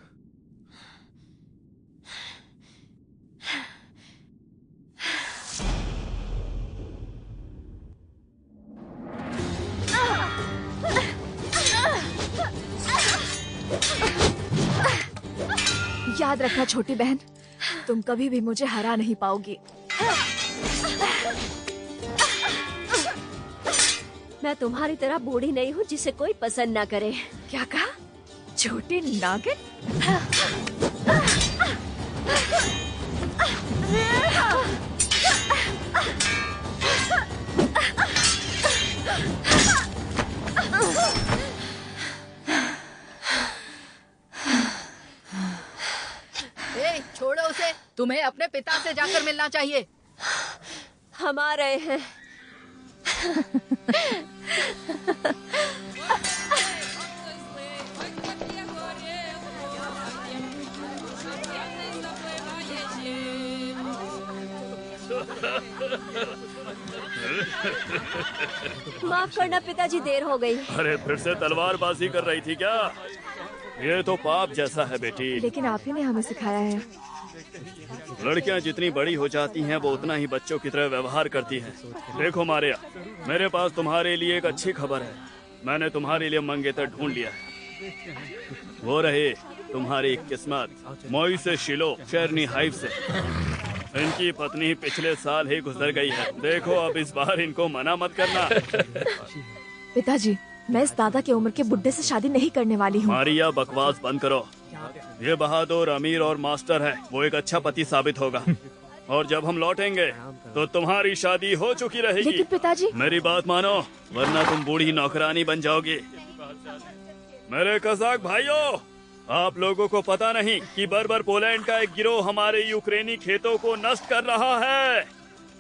याद रखना छोटी बहन, तुम कभी भी मुझे हरा नहीं पाओगी।
मैं तुम्हारी तरह बूढ़ी नहीं हूँ जिसे कोई पसंद ना करे।
क्या कहा? छोटे नागिन?
ए, छोड़ो उसे। तुम्हें अपने पिता से जाकर मिलना चाहिए।
हम आ रहे हैं। माफ करना पिताजी, देर हो गई।
अरे फिर से तलवारबाजी कर रही थी क्या? ये तो पाप जैसा है बेटी।
लेकिन आप ही ने हमें सिखाया है।
लड़कियां जितनी बड़ी हो जाती हैं वो उतना ही बच्चों की तरह व्यवहार करती हैं। देखो मारिया, मेरे पास तुम्हारे लिए एक अच्छी खबर है। मैंने तुम्हारे लिए मंगेतर ढूंढ लिया है। वो रहे तुम्हारी किस्मत। मोइसे शिलो शेरनी हाइव से। इनकी पत्नी पिछले साल ही गुजर गई है। देखो अब इस बार इनको मना मत करना।
पिताजी, मैं इस दादा की उम्र के बुड्ढे से शादी नहीं करने वाली हूँ।
मारिया, बकवास बंद करो। ये बहादुर, अमीर और मास्टर है। वो एक अच्छा पति साबित होगा। और जब हम लौटेंगे तो तुम्हारी शादी हो चुकी रहेगी।
लेकिन पिताजी,
मेरी बात मानो, वरना तुम बूढ़ी नौकरानी बन जाओगी। मेरे कज़ाक भाइयों, आप लोगों को पता नहीं कि बर्बर पोलैंड का एक गिरोह हमारे यूक्रेनी खेतों को नष्ट कर रहा है।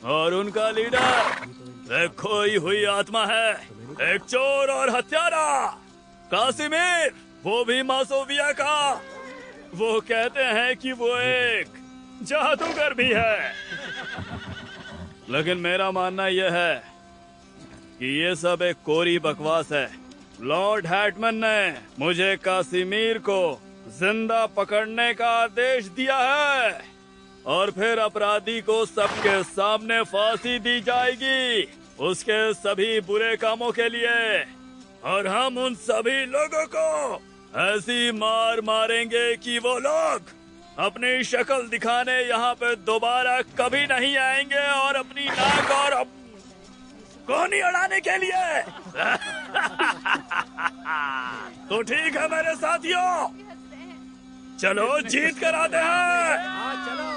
और उनका लीडर एक खोई हुई आत्मा है, एक चोर और हत्यारा, कासिमिर, वो भी मासोविया का। वो कहते हैं कि वो एक जादूगर भी है। लेकिन मेरा मानना यह है कि ये सब एक कोरी बकवास है। लॉर्ड हैटमैन ने मुझे कासिमिर को जिंदा पकड़ने का आदेश दिया है और फिर अपराधी को सबके सामने फांसी दी जाएगी उसके सभी बुरे कामों के लिए। और हम उन सभी लोगों को ऐसी मार मारेंगे कि वो लोग अपनी शक्ल दिखाने यहाँ पे दोबारा कभी नहीं आएंगे और अपनी नाक और कोहनी उड़ाने के लिए। तो ठीक है मेरे साथियों, चलो जीत कर आते हैं।
चलो।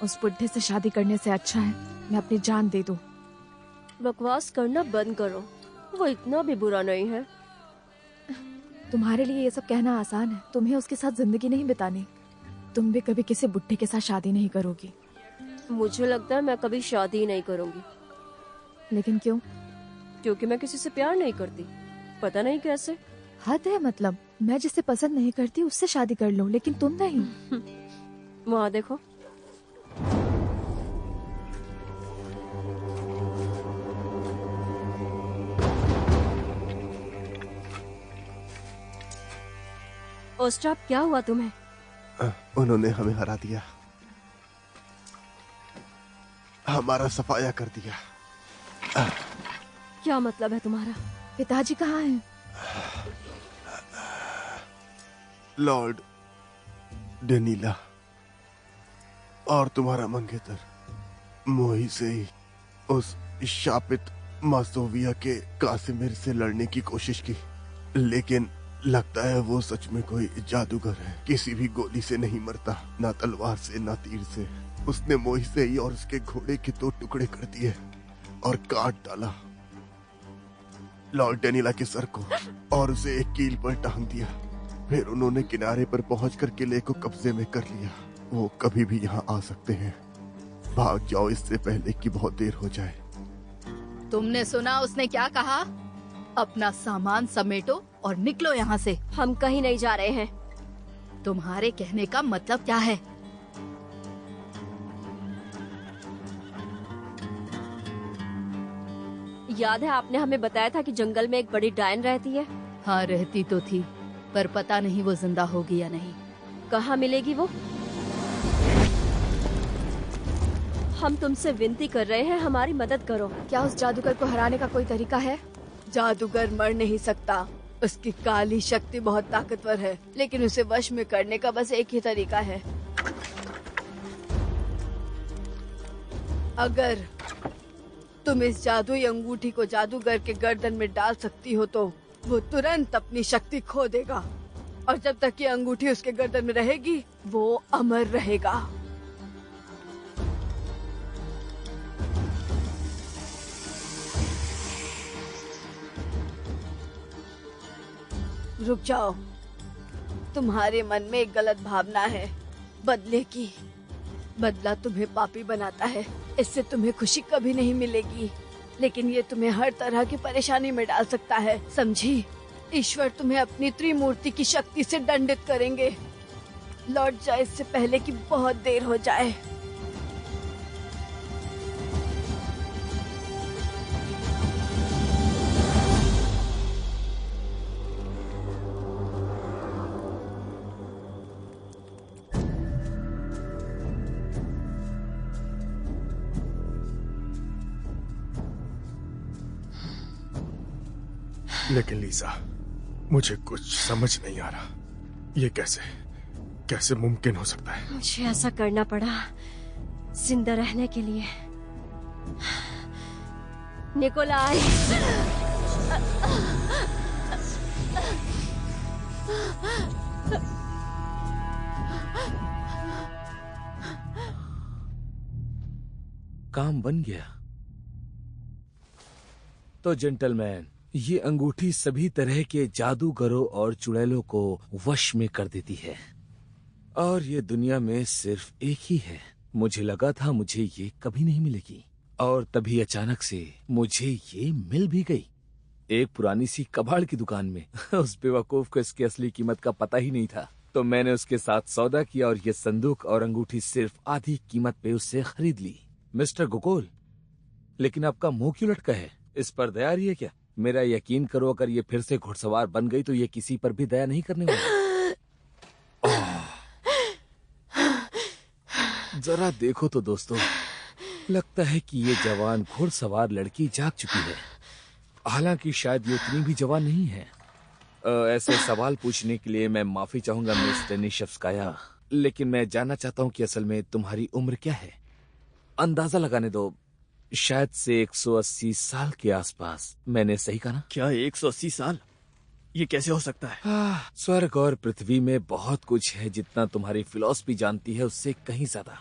उस बुड्ढे से शादी करने से अच्छा है मैं अपनी जान दे दूं।
बकवास करना बंद करो, वो इतना भी बुरा नहीं है।
तुम्हारे लिए ये सब कहना आसान है, तुम्हें उसके साथ जिंदगी नहीं बितानी। तुम भी कभी किसी बुड्ढे के साथ शादी नहीं करोगी।
मुझे लगता है मैं कभी शादी नहीं करूंगी।
लेकिन क्यों?
क्योंकि मैं किसी से प्यार नहीं करती, पता नहीं कैसे।
हद है, मतलब मैं जिसे पसंद नहीं करती उससे शादी कर लो, लेकिन तुम नहीं।
वहाँ देखो। ओस्ट्राप, क्या हुआ तुम्हें?
उन्होंने हमें हरा दिया, हमारा सफाया कर दिया।
क्या मतलब है तुम्हारा?
पिताजी कहाँ हैं?
लॉर्ड डेनीला और तुम्हारा मंगेतर मोही से ही उस शापित मासोविया के कासिमिर से लड़ने की कोशिश की, लेकिन लगता है वो सच में कोई जादूगर है। किसी भी गोली से नहीं मरता, ना तलवार से ना तीर से। उसने मोही से ही और उसके घोड़े के 2 टुकड़े कर दिए और काट डाला लॉर्ड डेनीला के सर को और उसे एक कील पर टांग दिया। फिर उन्होंने किनारे पर पहुंचकर किले को कब्जे में कर लिया। वो कभी भी यहाँ आ सकते हैं। भाग जाओ इससे पहले कि बहुत देर हो जाए।
तुमने सुना उसने क्या कहा? अपना सामान समेटो और निकलो यहाँ से।
हम कहीं नहीं जा रहे हैं।
तुम्हारे कहने का मतलब क्या है?
याद है आपने हमें बताया था कि जंगल में एक बड़ी डायन रहती है?
हाँ, रहती तो थी, पर पता नहीं वो जिंदा होगी या नहीं।
कहाँ मिलेगी वो? हम तुमसे विनती कर रहे हैं, हमारी मदद करो।
क्या उस जादूगर को हराने का कोई तरीका है?
जादूगर मर नहीं सकता। उसकी काली शक्ति बहुत ताकतवर है, लेकिन उसे वश में करने का बस एक ही तरीका है। अगर तुम इस जादुई अंगूठी को जादूगर के गर्दन में डाल सकती हो तो वो तुरंत अपनी शक्ति खो देगा, और जब तक ये अंगूठी उसके गर्दन में रहेगी वो अमर रहेगा। रुक जाओ, तुम्हारे मन में एक गलत भावना है बदले की। बदला तुम्हें पापी बनाता है, इससे तुम्हें खुशी कभी नहीं मिलेगी, लेकिन ये तुम्हें हर तरह की परेशानी में डाल सकता है, समझी? ईश्वर तुम्हें अपनी त्रिमूर्ति की शक्ति से दंडित करेंगे। लौट जाए इससे पहले कि बहुत देर हो जाए।
लेकिन लीजा, मुझे कुछ समझ नहीं आ रहा, ये कैसे मुमकिन हो सकता है?
मुझे ऐसा करना पड़ा जिंदा रहने के लिए। निकोलाई,
काम बन गया। तो जेंटलमैन, ये अंगूठी सभी तरह के जादूगरों और चुड़ैलों को वश में कर देती है, और ये दुनिया में सिर्फ एक ही है। मुझे लगा था मुझे ये कभी नहीं मिलेगी, और तभी अचानक से मुझे ये मिल भी गई, एक पुरानी सी कबाड़ की दुकान में। उस बेवकूफ को इसकी असली कीमत का पता ही नहीं था, तो मैंने उसके साथ सौदा किया और ये संदूक और अंगूठी सिर्फ आधी कीमत पे उससे खरीद ली। मिस्टर गोकुल, लेकिन आपका मुंह क्यों लटका है? इस पर दया रही है क्या? मेरा यकीन करो, अगर ये फिर से घुड़सवार बन गई तो ये किसी पर भी दया नहीं करने वाली। जरा देखो तो दोस्तों, लगता है कि ये जवान घुड़सवार लड़की जाग चुकी है, हालांकि शायद ये इतनी भी जवान नहीं है। ऐसे सवाल पूछने के लिए मैं माफी चाहूंगा मिस डेनिशेव्स्काया, लेकिन मैं जानना चाहता हूँ कि असल में तुम्हारी उम्र क्या है? अंदाजा लगाने दो, शायद से 180 साल के आसपास। मैंने सही कहा ना?
क्या 180 साल? ये कैसे हो सकता है?
स्वर्ग और पृथ्वी में बहुत कुछ है जितना तुम्हारी फिलॉसफी जानती है, उससे कहीं ज्यादा।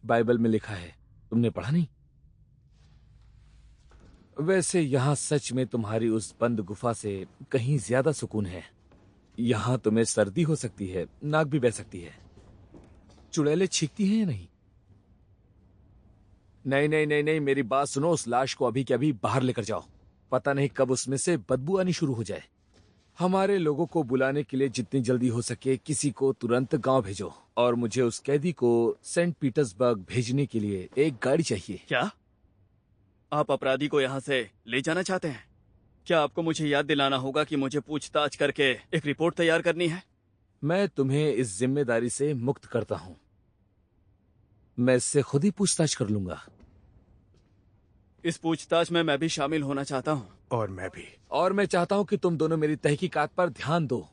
बाइबल में लिखा है, तुमने पढ़ा नहीं? वैसे यहाँ सच में तुम्हारी उस बंद गुफा से कहीं ज्यादा सुकून है। यहाँ तुम्हें सर्दी हो सकती है, नाक भी बह सकती है, चुड़ैलें छींकती हैं या नहीं? नहीं नहीं नहीं नहीं, मेरी बात सुनो, उस लाश को अभी के अभी बाहर लेकर जाओ, पता नहीं कब उसमें से बदबू आनी शुरू हो जाए। हमारे लोगों को बुलाने के लिए जितनी जल्दी हो सके किसी को तुरंत गांव भेजो, और मुझे उस कैदी को सेंट पीटर्सबर्ग भेजने के लिए एक गाड़ी चाहिए।
क्या आप अपराधी को यहाँ से ले जाना चाहते हैं? क्या आपको मुझे याद दिलाना होगा कि मुझे पूछताछ करके एक रिपोर्ट तैयार करनी है?
मैं तुम्हें इस जिम्मेदारी से मुक्त करता हूँ, मैं इससे खुद ही पूछताछ कर लूंगा।
इस पूछताछ में मैं भी शामिल होना चाहता हूँ।
और मैं भी।
और मैं चाहता हूँ कि तुम दोनों मेरी तहकीकात पर ध्यान दो।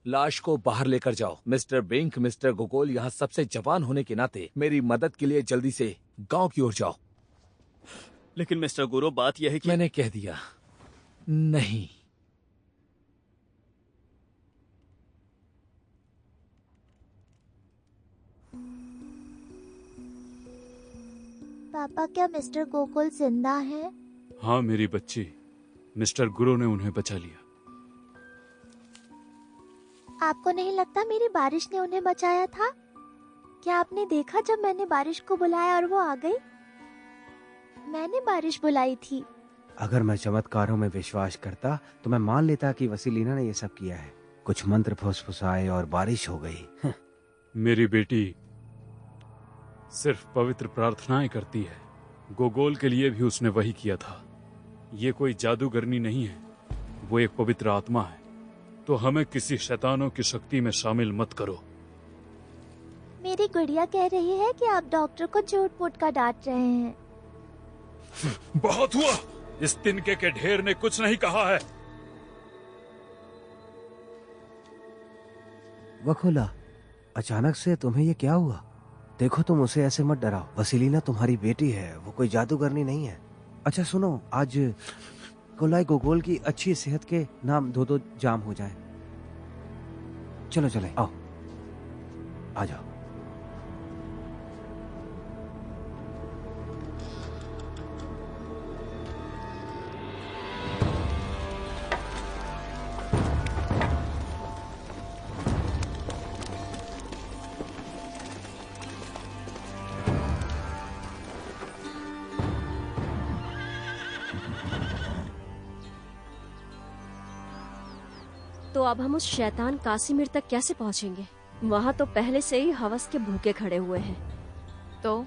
लाश को बाहर लेकर जाओ। मिस्टर बिंक, मिस्टर गोगोल, यहाँ सबसे जवान होने के नाते मेरी मदद के लिए जल्दी से गांव की ओर जाओ।
लेकिन मिस्टर गुरु, बात यह है कि
मैंने कह दिया नहीं।
पापा, क्या मिस्टर गोकुल जिंदा है?
हाँ मेरी बच्ची, मिस्टर गुरु ने उन्हें बचा लिया।
आपको नहीं लगता मेरी बारिश ने उन्हें बचाया था? क्या आपने देखा जब मैंने बारिश को बुलाया और वो आ गई? मैंने बारिश बुलाई थी।
अगर मैं चमत्कारों में विश्वास करता तो मैं मान लेता कि वसीलीना ने ये सब किया है। कुछ मंत्र फुसफुसाए और बारिश हो गई।
मेरी बेटी सिर्फ पवित्र प्रार्थनाएं करती है। गोगोल के लिए भी उसने वही किया था। ये कोई जादूगरनी नहीं है, वो एक पवित्र आत्मा है। तो हमें किसी शैतानों की शक्ति में शामिल मत करो।
मेरी गुड़िया कह रही है कि आप डॉक्टर को झूठ मूठ का डांट रहे हैं।
बहुत हुआ। इस तिनके के ढेर ने कुछ नहीं कहा है।
वखोला, अचानक से तुम्हें ये क्या हुआ? देखो, तुम उसे ऐसे मत डराओ। वसीलिना तुम्हारी बेटी है, वो कोई जादूगरनी नहीं है। अच्छा सुनो, आज निकोलाई गोगोल की अच्छी सेहत के नाम दो जाम हो जाए। चलो चले, आओ, आ जाओ।
तो अब हम उस शैतान कासिमिर तक कैसे पहुंचेंगे? वहाँ तो पहले से ही हवस के भूखे खड़े हुए हैं। तो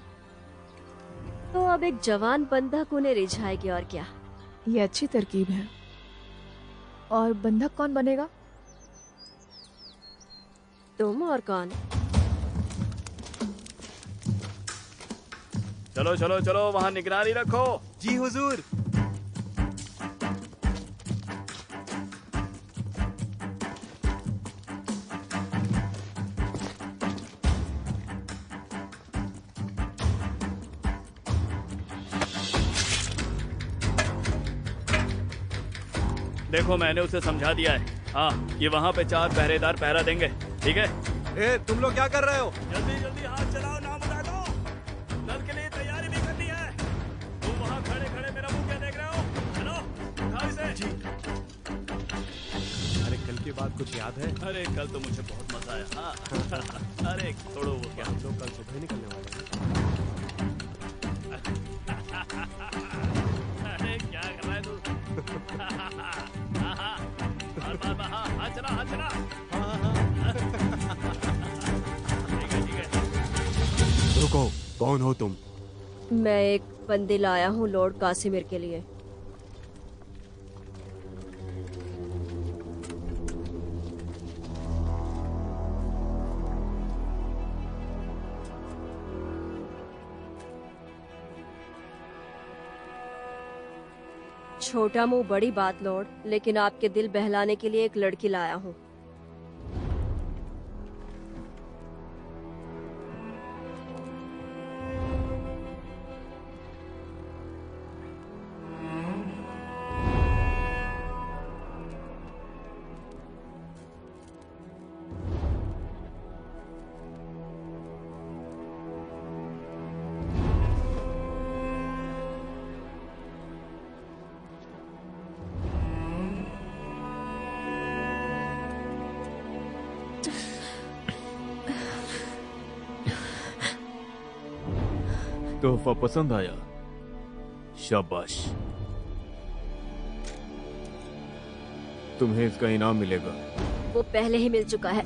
अब एक जवान बंधक उन्हें रिझाएगी, और क्या।
ये अच्छी तरकीब है। और बंधक कौन बनेगा?
तुम और कौन?
चलो चलो चलो, वहाँ निगरानी रखो।
जी हुजूर।
देखो, मैंने उसे समझा दिया है। हाँ, ये वहाँ पे 4 पहरेदार पहरा देंगे, ठीक है?
ए, तुम लोग क्या कर रहे हो?
जल्दी जल्दी हाथ चलाओ, नाम बता दो। कल के लिए तैयारी भी करनी है। तुम वहाँ खड़े खड़े मेरा मुंह क्या देख रहे हो? चलो, उठाओ इसे। जी।
अरे कल की बात कुछ याद है?
अरे कल तो मुझे बहुत मजा आया। हाँ। अरे छोड़ो वो क्या,
हम लोग कल सुबह निकलने वाले हैं।
अरे क्या कर रहा है तू? हाथ चला, हाथ चला। ठीक है, ठीक है।
रुको, कौन हो तुम?
मैं एक बंदी लाया हूँ लॉर्ड कासिमिर के लिए। छोटा मुंह बड़ी बात लॉर्ड, लेकिन आपके दिल बहलाने के लिए एक लड़की लाया हूँ।
तोहफा पसंद आया? शाबाश, तुम्हें इसका इनाम मिलेगा।
वो पहले ही मिल चुका है।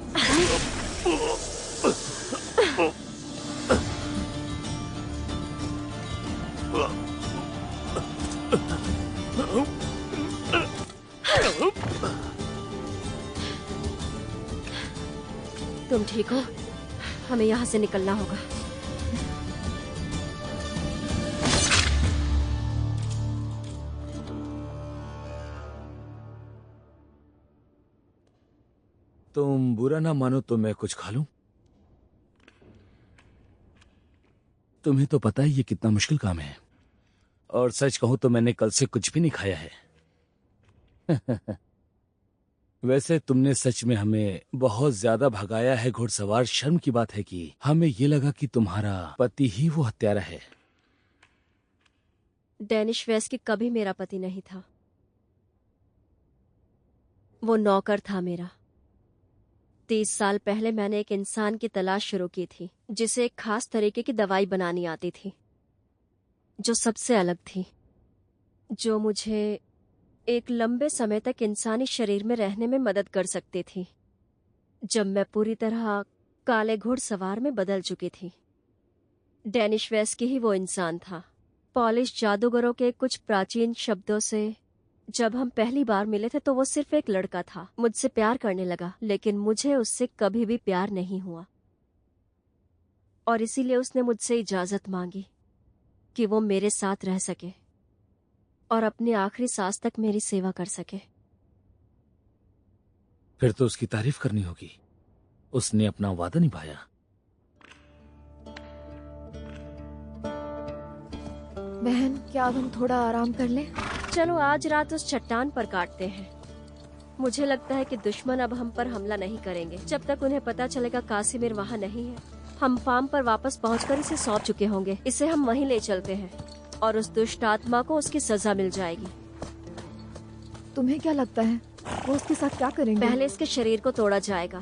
तुम ठीक हो? हमें यहाँ से निकलना होगा।
तुम बुरा ना मानो तो मैं कुछ खा लूं? तुम्हें तो पता ही ये कितना मुश्किल काम है, और सच कहूं तो मैंने कल से कुछ भी नहीं खाया है। वैसे तुमने सच में हमें बहुत ज्यादा भगाया है घुड़सवार। शर्म की बात है कि हमें ये लगा कि तुम्हारा पति ही वो हत्यारा है।
डेनिश वेस्की कभी मेरा पति नहीं था, वो नौकर था मेरा। 30 साल पहले मैंने एक इंसान की तलाश शुरू की थी जिसे एक खास तरीके की दवाई बनानी आती थी, जो सबसे अलग थी, जो मुझे एक लंबे समय तक इंसानी शरीर में रहने में मदद कर सकती थी, जब मैं पूरी तरह काले घुड़सवार में बदल चुकी थी। डेनिश वेस्की ही वो इंसान था। पॉलिश जादूगरों के कुछ प्राचीन शब्दों से जब हम पहली बार मिले थे तो वो सिर्फ एक लड़का था। मुझसे प्यार करने लगा, लेकिन मुझे उससे कभी भी प्यार नहीं हुआ। और इसीलिए उसने मुझसे इजाजत मांगी कि वो मेरे साथ रह सके और अपनी आखिरी सांस तक मेरी सेवा कर सके।
फिर तो उसकी तारीफ करनी होगी, उसने अपना वादा निभाया।
बहन, क्या अब हम थोड़ा आराम कर लें?
चलो आज रात उस चट्टान पर काटते हैं। मुझे लगता है कि दुश्मन अब हम पर हमला नहीं करेंगे जब तक उन्हें पता चलेगा कासिमिर वहाँ नहीं है। हम फार्म पर वापस पहुंचकर इसे सौंप चुके होंगे। इसे हम वहीं ले चलते हैं और उस दुष्ट आत्मा को उसकी सजा मिल जाएगी।
तुम्हें क्या लगता है वो उसके साथ क्या करेंगे?
पहले इसके शरीर को तोड़ा जाएगा,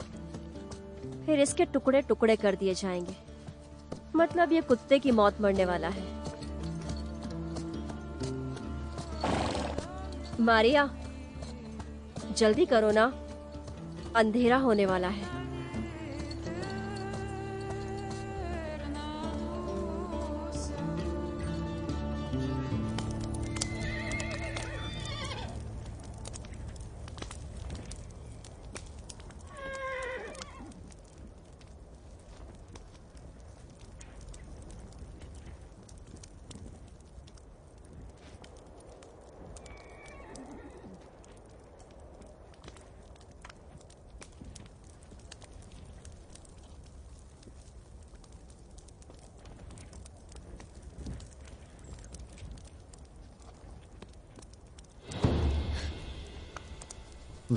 फिर इसके टुकड़े टुकड़े कर दिए जाएंगे। मतलब ये कुत्ते की मौत मरने वाला है। मारिया, जल्दी करो ना, अंधेरा होने वाला है।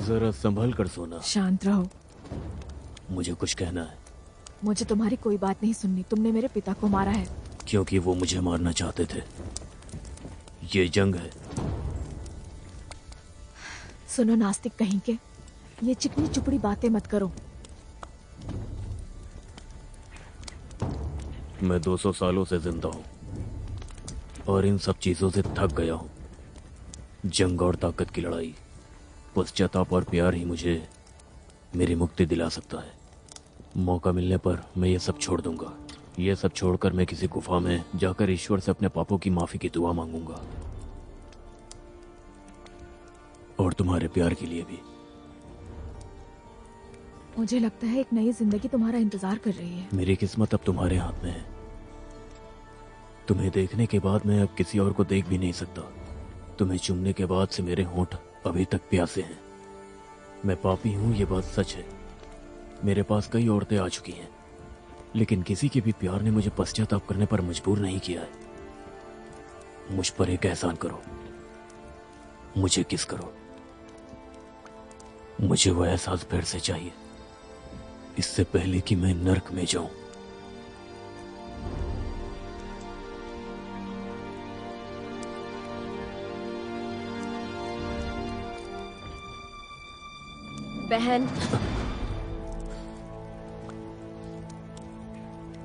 जरा संभल कर सोना।
शांत रहो।
मुझे कुछ कहना है।
मुझे तुम्हारी कोई बात नहीं सुननी। तुमने मेरे पिता को मारा है।
क्योंकि वो मुझे मारना चाहते थे। ये जंग है।
सुनो नास्तिक कहीं के, ये चिकनी चुपड़ी बातें मत करो।
मैं 200 सालों से जिंदा हूँ और इन सब चीजों से थक गया हूँ। जंग और ताकत की लड़ाई, पश्चाताप और प्यार ही मुझे मेरी मुक्ति दिला सकता है। मौका मिलने पर मैं ये सब छोड़ दूंगा। ये सब छोड़कर मैं किसी गुफा में जाकर ईश्वर से अपने पापों की माफी की दुआ मांगूंगा, और तुम्हारे प्यार के लिए भी।
मुझे लगता है एक नई जिंदगी तुम्हारा इंतजार कर रही है।
मेरी किस्मत अब तुम्हारे हाथ में है। तुम्हें देखने के बाद मैं अब किसी और को देख भी नहीं सकता। तुम्हें चूमने के बाद से मेरे होंठ अभी तक प्यासे हैं। मैं पापी हूं, ये बात सच है। मेरे पास कई औरतें आ चुकी हैं, लेकिन किसी के भी प्यार ने मुझे पश्चाताप करने पर मजबूर नहीं किया है। मुझ पर एक एहसान करो, मुझे किस करो। मुझे वो एहसास फिर से चाहिए, इससे पहले कि मैं नर्क में जाऊं।
बहन,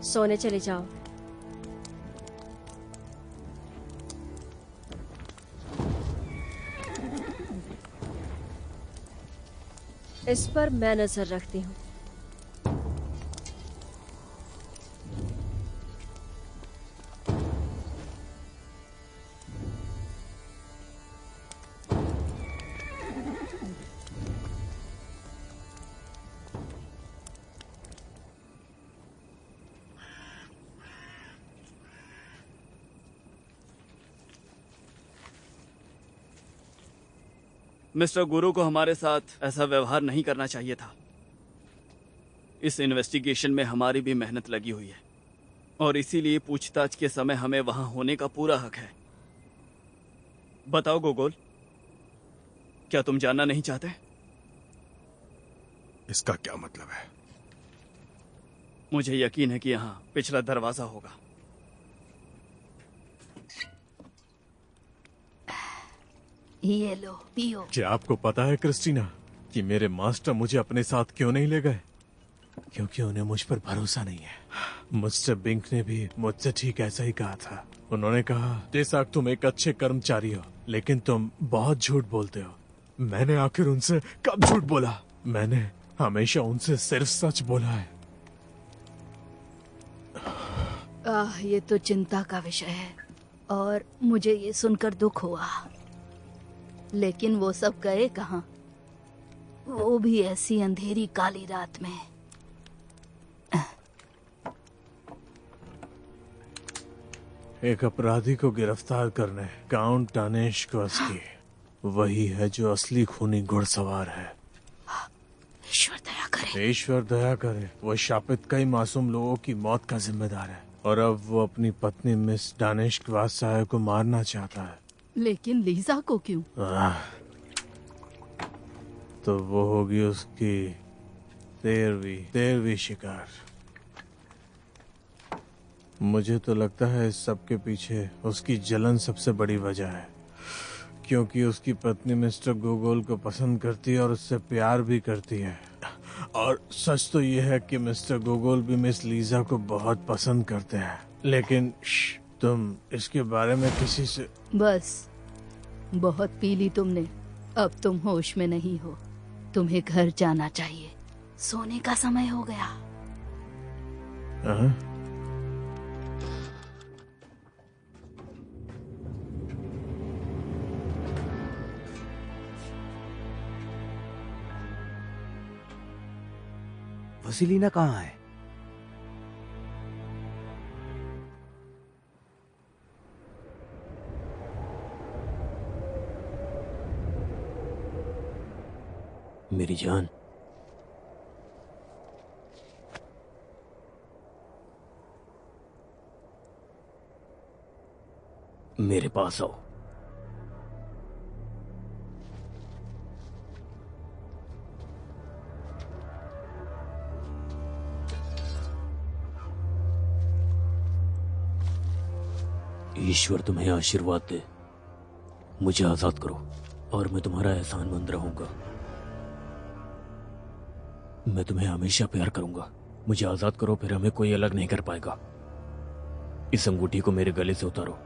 सोने चले जाओ। इस पर मैं नजर रखती हूँ।
मिस्टर गुरु को हमारे साथ ऐसा व्यवहार नहीं करना चाहिए था। इस इन्वेस्टिगेशन में हमारी भी मेहनत लगी हुई है और इसीलिए पूछताछ के समय हमें वहां होने का पूरा हक है। बताओ गोगोल, क्या तुम जानना नहीं चाहते?
इसका क्या मतलब है?
मुझे यकीन है कि यहाँ पिछला दरवाजा होगा।
ये लो, पियो।
क्या आपको पता है क्रिस्टीना कि मेरे मास्टर मुझे अपने साथ क्यों नहीं ले गए? क्योंकि उन्हें मुझ पर भरोसा नहीं है। मिस्टर बिंक ने भी मुझसे ठीक ऐसा ही कहा था। उन्होंने कहा, बेशक तुम एक अच्छे कर्मचारी हो, लेकिन तुम बहुत झूठ बोलते हो। मैंने आखिर उनसे कब झूठ बोला? मैंने हमेशा उनसे सिर्फ सच बोला है।
ये तो चिंता का विषय है और मुझे ये सुनकर दुख हुआ। लेकिन वो सब गए कहाँ? वो भी ऐसी अंधेरी काली रात में।
एक अपराधी को गिरफ्तार करने काउंट टानेश्कोव्स्की वही है जो असली खूनी घुड़सवार है।
ईश्वर दया करे।
ईश्वर दया करे। वो शापित कई मासूम लोगों की मौत का जिम्मेदार है और अब वो अपनी पत्नी मिस टानेश्कोव्स्काया को मारना चाहता है।
लेकिन लीजा को क्यों?
तो वो होगी उसकी 13वीं शिकार। मुझे तो लगता है इस सब के पीछे उसकी जलन सबसे बड़ी वजह है, क्योंकि उसकी पत्नी मिस्टर गोगोल को पसंद करती है और उससे प्यार भी करती है। और सच तो ये है कि मिस्टर गोगोल भी मिस लीजा को बहुत पसंद करते हैं। लेकिन तुम इसके बारे में किसी से...
बस, बहुत पी ली तुमने। अब तुम होश में नहीं हो। तुम्हें घर जाना चाहिए। सोने का समय हो गया।
वसीलीना कहाँ है?
मेरी जान, मेरे पास आओ। ईश्वर तुम्हें आशीर्वाद दे। मुझे आजाद करो और मैं तुम्हारा एहसानमंद रहूंगा। मैं तुम्हें हमेशा प्यार करूंगा। मुझे आजाद करो, फिर हमें कोई अलग नहीं कर पाएगा। इस अंगूठी को मेरे गले से उतारो।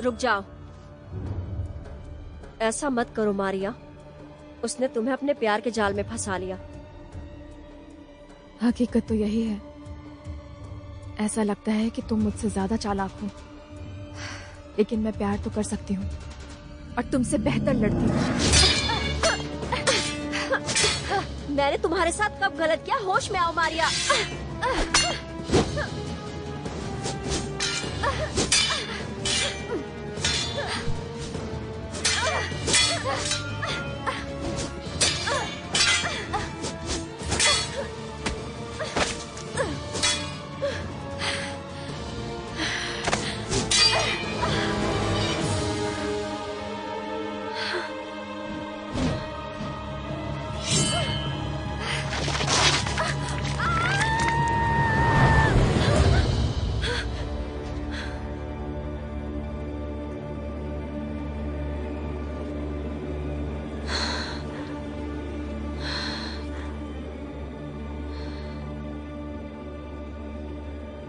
रुक जाओ, ऐसा मत करो मारिया। उसने तुम्हें अपने प्यार के जाल में फंसा लिया।
हकीकत तो यही है। ऐसा लगता है कि तुम मुझसे ज्यादा चालाक हो, लेकिन मैं प्यार तो कर सकती हूँ और तुमसे बेहतर लड़ती हूँ।
मैंने तुम्हारे साथ कब गलत किया? होश में आओ मारिया।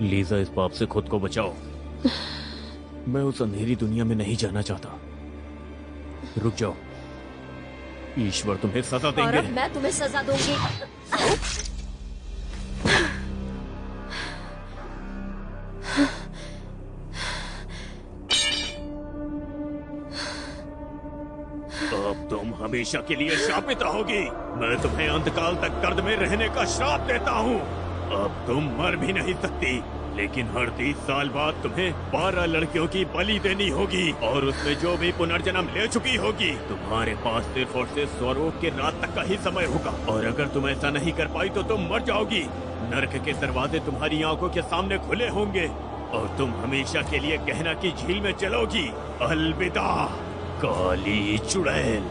लीजा, इस पाप से खुद को बचाओ। मैं उस अंधेरी दुनिया में नहीं जाना चाहता। रुक जाओ, ईश्वर तुम्हें सजा देंगे।
और अब मैं तुम्हें सजा दूंगी।
अब तुम हमेशा के लिए शापित रहोगी। मैं तुम्हें अंतकाल तक दर्द में रहने का श्राप देता हूँ। अब तुम मर भी नहीं सकती, लेकिन हर 30 साल बाद तुम्हें 12 लड़कियों की बलि देनी होगी और उसमें जो भी पुनर्जन्म ले चुकी होगी। तुम्हारे पास सिर्फ और सिर्फ स्वरोग के रात तक का ही समय होगा और अगर तुम ऐसा नहीं कर पाई तो तुम मर जाओगी। नर्क के दरवाजे तुम्हारी आंखों के सामने खुले होंगे और तुम हमेशा के लिए गहना की झील में चलोगी। अलविदा काली चुड़ैल।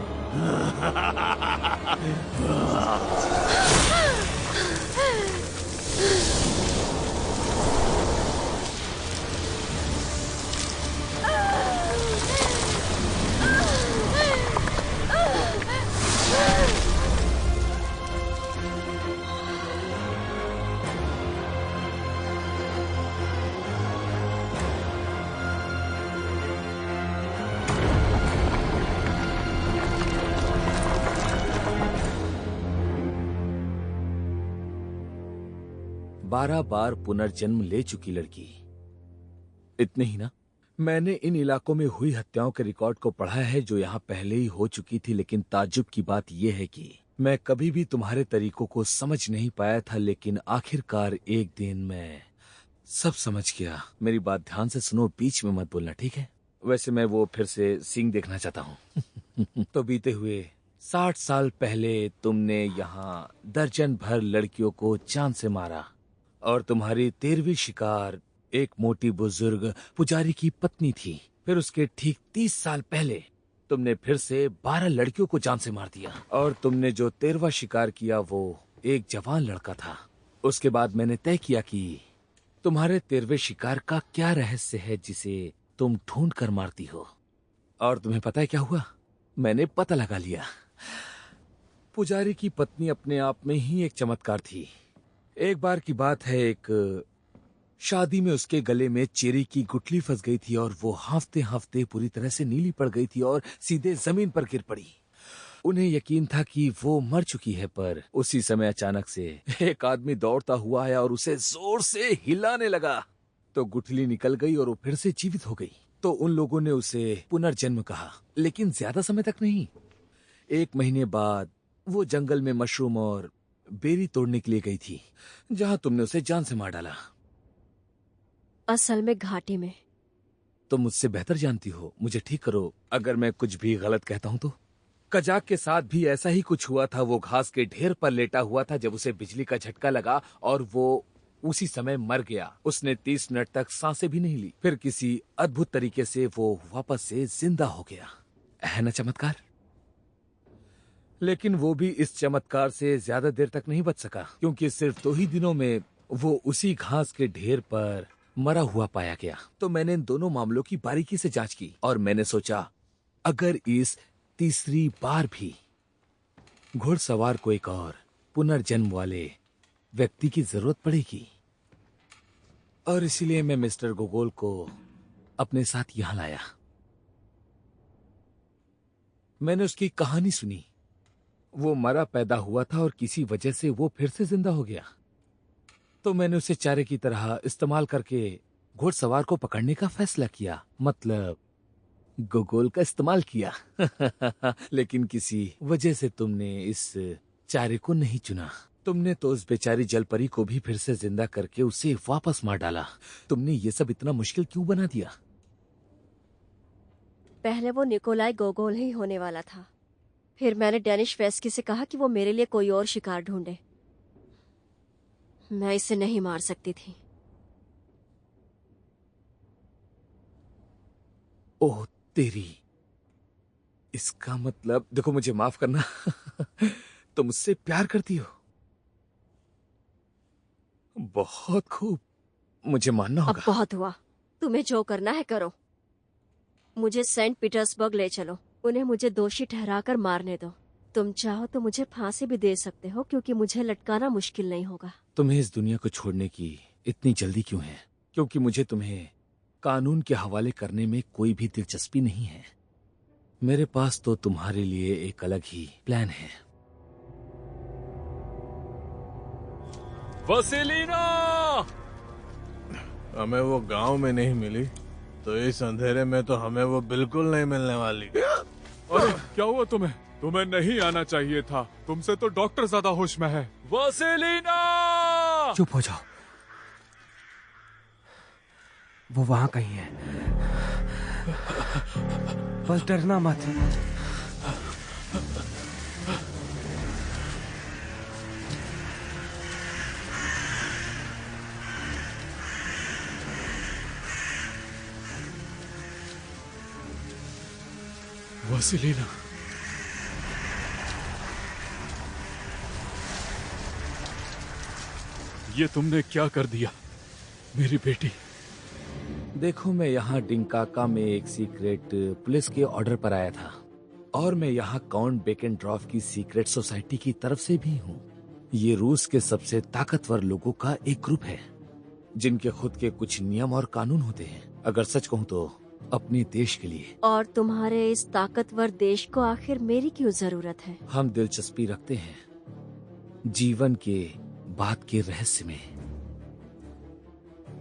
बारह बार पुनर्जन्म ले चुकी लड़की। इतने ही ना, मैंने इन इलाकों में हुई हत्याओं के रिकॉर्ड को पढ़ा है जो यहाँ पहले ही हो चुकी थी, लेकिन ताज्जुब की बात यह है कि मैं कभी भी तुम्हारे तरीकों को समझ नहीं पाया था, लेकिन आखिरकार एक दिन मैं सब समझ गया। मेरी बात ध्यान से सुनो, बीच में मत बोलना, ठीक है? वैसे मैं वो फिर से सींग देखना चाहता हूँ। तो बीते हुए 60 साल पहले तुमने यहाँ दर्जन भर लड़कियों को जान से मारा और तुम्हारी 13वीं शिकार एक मोटी बुजुर्ग पुजारी की पत्नी थी। फिर उसके ठीक 30 साल पहले तुमने फिर से 12 लड़कियों को जान से मार दिया और तुमने जो 13वां शिकार किया वो एक जवान लड़का था। उसके बाद मैंने तय किया कि तुम्हारे 13वें शिकार का क्या रहस्य है जिसे तुम ढूंढ कर मारती हो। और तुम्हें पता है क्या हुआ? मैंने पता लगा लिया। पुजारी की पत्नी अपने आप में ही एक चमत्कार थी। एक बार की बात है, एक शादी में उसके गले में चेरी की गुठली फंस गई थी और वो हांफते हांफते पूरी तरह से नीली पड़ गई थी और सीधे जमीन पर गिर पड़ी। उन्हें यकीन था कि वो मर चुकी है, पर उसी समय अचानक से एक आदमी दौड़ता हुआ आया और उसे जोर से हिलाने लगा तो गुठली निकल गई और वो फिर से जीवित हो गई। तो उन लोगों ने उसे पुनर्जन्म कहा, लेकिन ज्यादा समय तक नहीं। 1 महीने बाद वो जंगल में मशरूम और बेरी तोड़ने के लिए गई थी, जहां तुमने उसे जान से मार डाला।
असल में घाटी में।
तुम मुझसे बेहतर जानती हो, मुझे ठीक करो अगर मैं कुछ भी गलत कहता हूं तो। कजाक के साथ भी ऐसा ही कुछ हुआ था। वो घास के ढेर पर लेटा हुआ था जब उसे बिजली का झटका लगा और वो उसी समय मर गया। उसने 30 मिनट तक सांसें भी नहीं ली। फिर किसी अद्भुत तरीके से वो वापस से जिंदा हो गया। है ना चमत्कार? लेकिन वो भी इस चमत्कार से ज्यादा देर तक नहीं बच सका, क्योंकि सिर्फ 2 ही दिनों में वो उसी घास के ढेर पर मरा हुआ पाया गया। तो मैंने इन दोनों मामलों की बारीकी से जांच की और मैंने सोचा, अगर इस तीसरी बार भी घुड़सवार को एक और पुनर्जन्म वाले व्यक्ति की जरूरत पड़ेगी, और इसीलिए मैं मिस्टर गोगोल को अपने साथ यहां लाया। मैंने उसकी कहानी सुनी। वो मरा पैदा हुआ था और किसी वजह से वो फिर से जिंदा हो गया। तो मैंने उसे चारे की तरह इस्तेमाल करके घुड़सवार को पकड़ने का फैसला किया, मतलब गोगोल का इस्तेमाल किया। लेकिन किसी वजह से तुमने इस चारे को नहीं चुना। तुमने तो उस बेचारी जलपरी को भी फिर से जिंदा करके उसे वापस मार डाला। तुमने ये सब इतना मुश्किल क्यों बना दिया?
पहले वो निकोलाई गोगोल ही होने वाला था। फिर मैंने डेनिश वेस्की से कहा कि वो मेरे लिए कोई और शिकार ढूंढे। मैं इसे नहीं मार सकती थी।
ओह तेरी, इसका मतलब, देखो मुझे माफ करना। तुम मुझसे प्यार करती हो। बहुत खूब, मुझे मानना होगा।
अब बहुत हुआ, तुम्हें जो करना है करो। मुझे सेंट पीटर्सबर्ग ले चलो। उन्हें मुझे दोषी ठहराकर मारने दो। तुम चाहो तो मुझे फांसी भी दे सकते हो, क्योंकि मुझे लटकाना मुश्किल नहीं होगा।
तुम्हें इस दुनिया को छोड़ने की इतनी जल्दी क्यों है? क्योंकि मुझे तुम्हें कानून के हवाले करने में कोई भी दिलचस्पी नहीं है। मेरे पास तो तुम्हारे लिए एक अलग ही प्लान है।
वसीलिना!
हमें वो गांव में नहीं मिली तो इस अंधेरे में तो हमें वो बिल्कुल नहीं मिलने वाली।
अरे क्या हुआ तुम्हें? तुम्हें नहीं आना चाहिए था। तुमसे तो डॉक्टर ज्यादा होश में है। वसीलिना!
चुप हो जाओ, वो वहां कहीं है। बस डरना मत।
वसीलिना, ये तुमने क्या कर दिया मेरी बेटी?
देखो, मैं यहाँ डिंकाका में एक सीक्रेट पुलिस के ऑर्डर पर आया था, और मैं यहाँ काउंट बेकेनड्रॉफ की सीक्रेट सोसाइटी की तरफ से भी हूँ। ये रूस के सबसे ताकतवर लोगों का एक ग्रुप है, जिनके खुद के कुछ नियम और कानून होते हैं। अगर सच कहूँ तो अपने देश के लिए।
और तुम्हारे इस ताकतवर देश को आखिर मेरी क्यों जरूरत है?
हम दिलचस्पी रखते हैं जीवन के बाद के रहस्य में,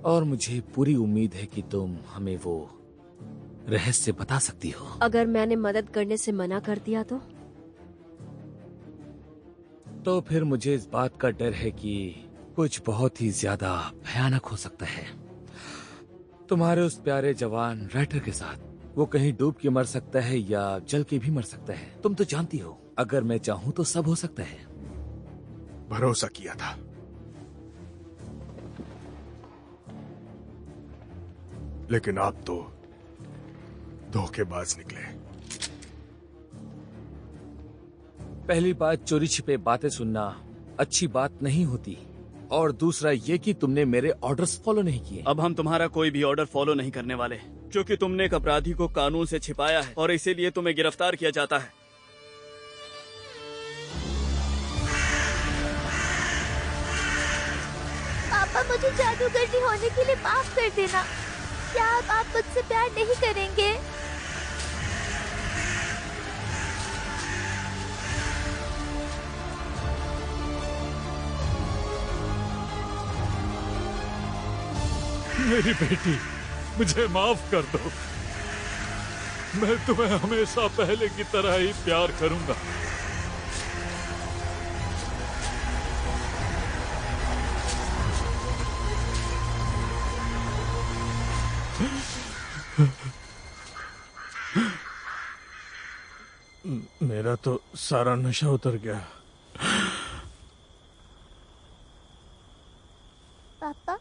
और मुझे पूरी उम्मीद है कि तुम हमें वो रहस्य बता सकती हो।
अगर मैंने मदद करने से मना कर दिया तो?
तो फिर मुझे इस बात का डर है कि कुछ बहुत ही ज्यादा भयानक हो सकता है। तुम्हारे उस प्यारे जवान राइटर के साथ वो कहीं डूब के मर सकता है या जल के भी मर सकता है। तुम तो जानती हो, अगर मैं चाहूं तो सब हो सकता है।
भरोसा किया था, लेकिन आप तो धोखेबाज निकले।
पहली बात, चोरी छिपे बातें सुनना अच्छी बात नहीं होती, और दूसरा ये कि तुमने मेरे ऑर्डर्स फॉलो नहीं किए।
अब हम तुम्हारा कोई भी ऑर्डर फॉलो नहीं करने वाले, क्योंकि तुमने एक अपराधी को कानून से छिपाया है और इसीलिए तुम्हें गिरफ्तार किया जाता है।
पापा, मुझे जादूगरनी होने के लिए माफ कर देना। क्या आप मुझसे प्यार नहीं करेंगे?
मेरी बेटी, मुझे माफ कर दो। मैं तुम्हें हमेशा पहले की तरह ही प्यार करूंगा।
मेरा तो सारा नशा उतर गया।
पापा,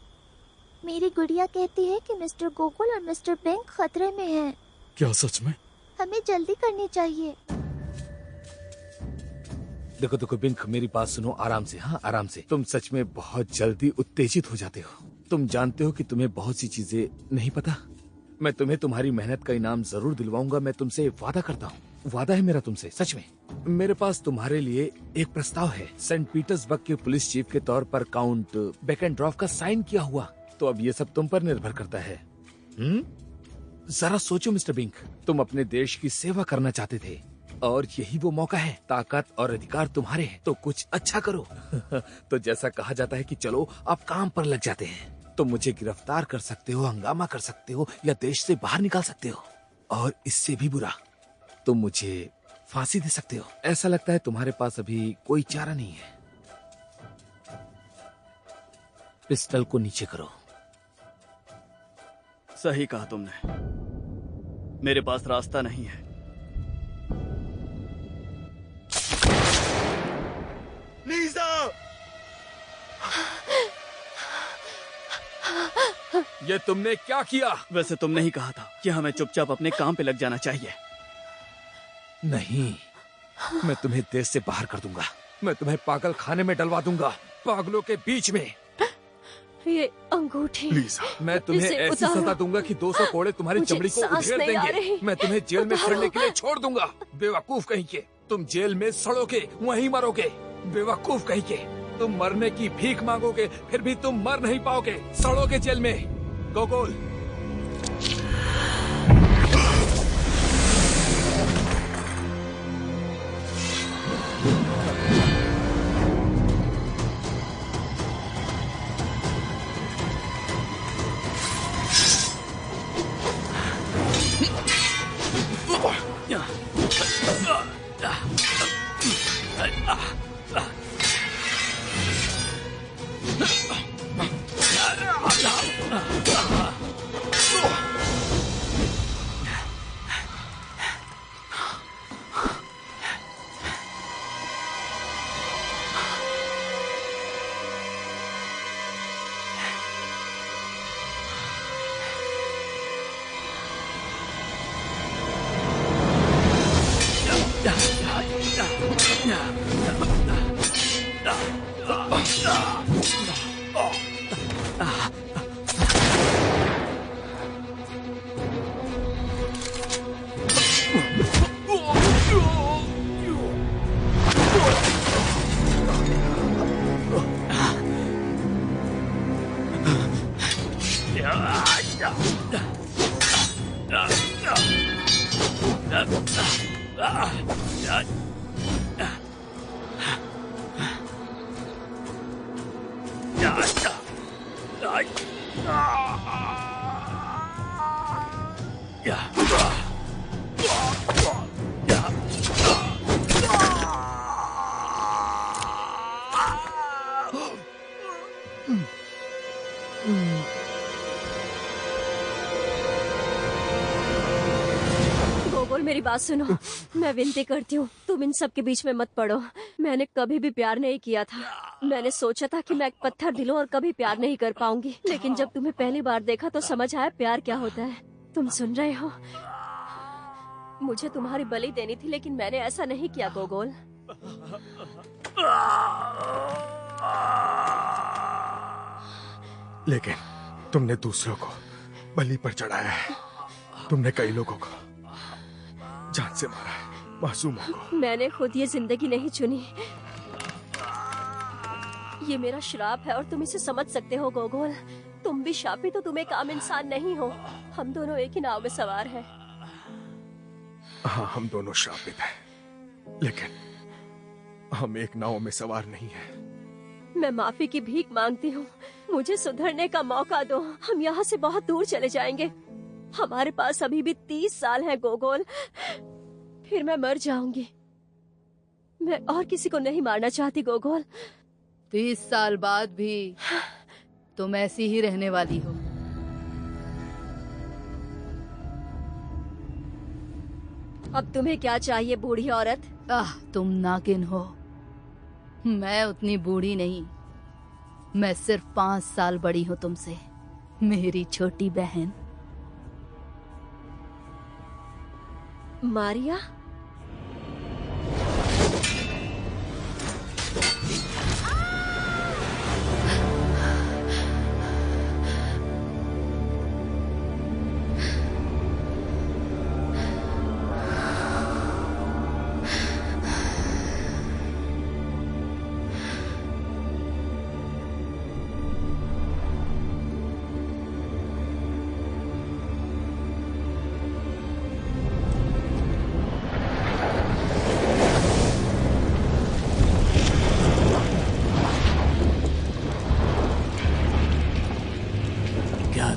मेरी गुड़िया कहती है कि मिस्टर गोकुल और मिस्टर बैंक खतरे में हैं।
क्या सच में?
हमें जल्दी करनी चाहिए।
देखो देखो बिंक, मेरी बात सुनो आराम से। हाँ, आराम से। तुम सच में बहुत जल्दी उत्तेजित हो जाते हो। तुम जानते हो कि तुम्हें बहुत सी चीजें नहीं पता। मैं तुम्हें तुम्हारी मेहनत का इनाम जरूर दिलवाऊंगा। मैं तुमसे वादा करता हूँ, वादा है मेरा तुमसे, सच में। मेरे पास तुम्हारे लिए एक प्रस्ताव है। सेंट पीटर्सबर्ग के पुलिस चीफ के तौर पर काउंट बेकेनड्रॉफ का साइन किया हुआ। तो अब ये सब तुम पर निर्भर करता है। जरा सोचो मिस्टर बिंक, तुम अपने देश की सेवा करना चाहते थे और यही वो मौका है। ताकत और अधिकार तुम्हारे हैं, तो कुछ अच्छा करो। तो जैसा कहा जाता है कि चलो आप काम पर लग जाते हैं। तुम मुझे गिरफ्तार कर सकते हो, हंगामा कर सकते हो, या देश से बाहर निकाल सकते हो, और इससे भी बुरा तुम मुझे फांसी दे सकते हो। ऐसा लगता है तुम्हारे पास अभी कोई चारा नहीं है। पिस्टल को नीचे करो।
सही कहा तुमने, मेरे पास रास्ता नहीं है।
लीजा!
ये तुमने क्या किया?
वैसे तुमने ही कहा था कि हमें चुपचाप अपने काम पे लग जाना चाहिए।
नहीं, मैं तुम्हें देश से बाहर कर दूंगा। मैं तुम्हें पागल खाने में डलवा दूंगा, पागलों के बीच में।
ये अंगूठी,
मैं तुम्हें ऐसी सजा दूंगा कि 200 कोड़े तुम्हारी चमड़ी को उधेड़ देंगे। मैं तुम्हें जेल में सड़ने के लिए छोड़ दूंगा। बेवकूफ कहीं के, तुम जेल में सड़ोगे, वहीं मरोगे। बेवकूफ कहीं के, तुम मरने की भीख मांगोगे, फिर भी तुम मर नहीं पाओगे, सड़ोगे जेल में। गोकुल,
गोगोल मेरी बात सुनो, मैं विनती करती हूँ तुम इन सब के बीच में मत पड़ो। मैंने कभी भी प्यार नहीं किया था। मैंने सोचा था कि मैं एक पत्थर दिल हूं और कभी प्यार नहीं कर पाऊंगी, लेकिन जब तुम्हें पहली बार देखा तो समझ आया प्यार क्या होता है। तुम सुन रहे हो? मुझे तुम्हारी बलि देनी थी, लेकिन मैंने ऐसा नहीं किया गोगोल।
लेकिन तुमने दूसरों को बलि पर चढ़ाया है। तुमने कई लोगों को जान से मारा है, मासूमों को।
मैंने खुद ये जिंदगी नहीं चुनी, ये मेरा श्राप है और तुम इसे समझ सकते हो गोगोल। तुम भी शापित हो, तुम एक आम इंसान नहीं हो। हम दोनों एक ही नाव में सवार हैं।
हाँ, हम दोनों श्रापित हैं, लेकिन हम एक नाव में सवार नहीं हैं।
मैं माफी की भीख मांगती हूँ, मुझे सुधरने का मौका दो। हम यहाँ से बहुत दूर चले जाएंगे। हमारे पास अभी भी 30 साल हैं गोगोल, फिर मैं मर जाऊंगी। मैं और किसी को नहीं मारना चाहती गोगोल।
30 साल बाद भी तुम ऐसी ही रहने वाली हो।
अब तुम्हें क्या चाहिए बूढ़ी औरत?
तुम नागिन हो। मैं उतनी बूढ़ी नहीं, मैं सिर्फ 5 साल बड़ी हूँ तुमसे, मेरी छोटी बहन
मारिया।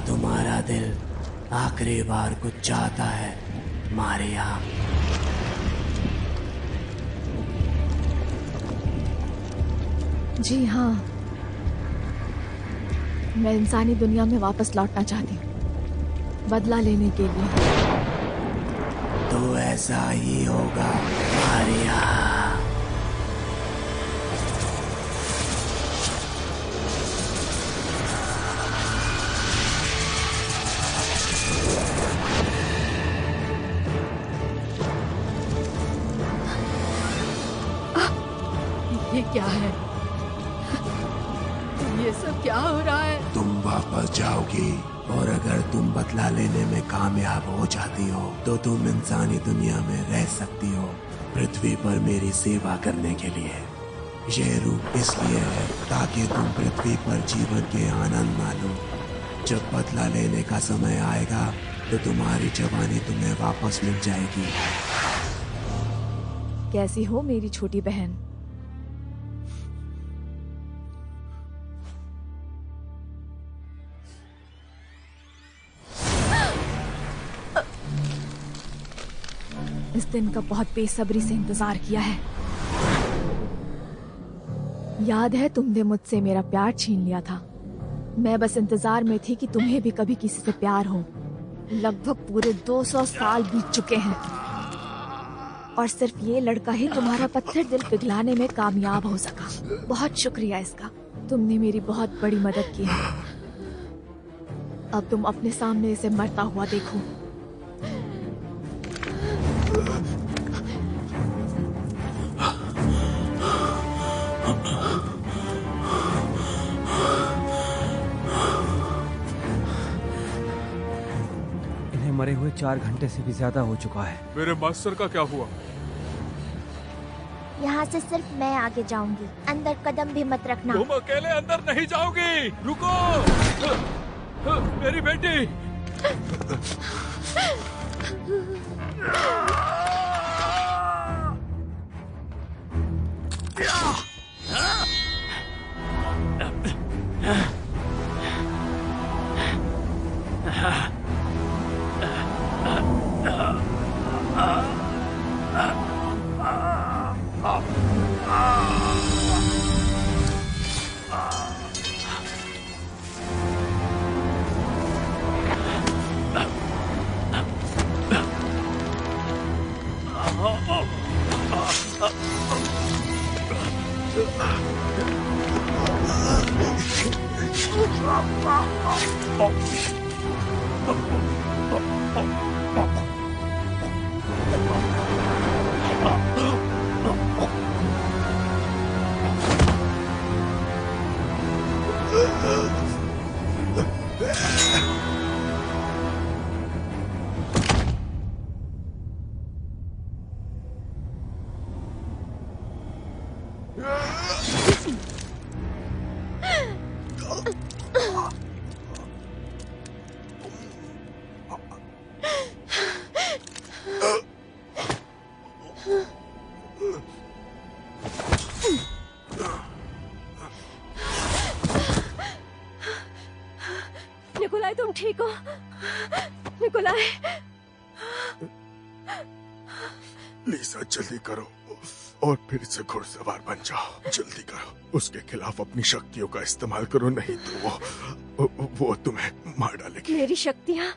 तुम्हारा दिल आखिरी बार कुछ चाहता है मारिया?
जी हाँ, मैं इंसानी दुनिया में वापस लौटना चाहती हूँ, बदला लेने के लिए।
तो ऐसा ही होगा मारिया।
ये क्या है? ये सब क्या हो रहा है?
तुम वापस जाओगी और अगर तुम बदला लेने में कामयाब हो जाती हो तो तुम इंसानी दुनिया में रह सकती हो, पृथ्वी पर मेरी सेवा करने के लिए। यह रूप इसलिए है ताकि तुम पृथ्वी पर जीवन के आनंद मानो। जब बदला लेने का समय आएगा तो तुम्हारी जवानी तुम्हें वापस मिल जाएगी।
कैसी हो मेरी छोटी बहन? इस दिन का बहुत बेसब्री से इंतजार किया है। याद है तुमने मुझसे मेरा प्यार छीन लिया था। मैं बस इंतजार में थी कि तुम्हें भी कभी किसी से प्यार हो। लगभग पूरे 200 साल बीत चुके हैं और सिर्फ ये लड़का ही तुम्हारा पत्थर दिल पिघलाने में कामयाब हो सका। बहुत शुक्रिया इसका, तुमने मेरी बहुत बड़ी मदद की है। अब तुम अपने सामने इसे मरता हुआ देखो।
इन्हें मरे हुए 4 घंटे से भी ज्यादा हो चुका है।
मेरे मास्टर का क्या हुआ?
यहाँ से सिर्फ मैं आगे जाऊंगी, अंदर कदम भी मत रखना।
तुम अकेले अंदर नहीं जाओगी। रुको, मेरी बेटी।
निकोलाई, तुम ठीक हो? निकोलाई,
लीसा जल्दी करो और फिर से घुड़सवार बन जाओ। जल्दी करो, उसके खिलाफ अपनी शक्तियों का इस्तेमाल करो, नहीं तो वो तुम्हें मार डालेगी।
मेरी शक्तियाँ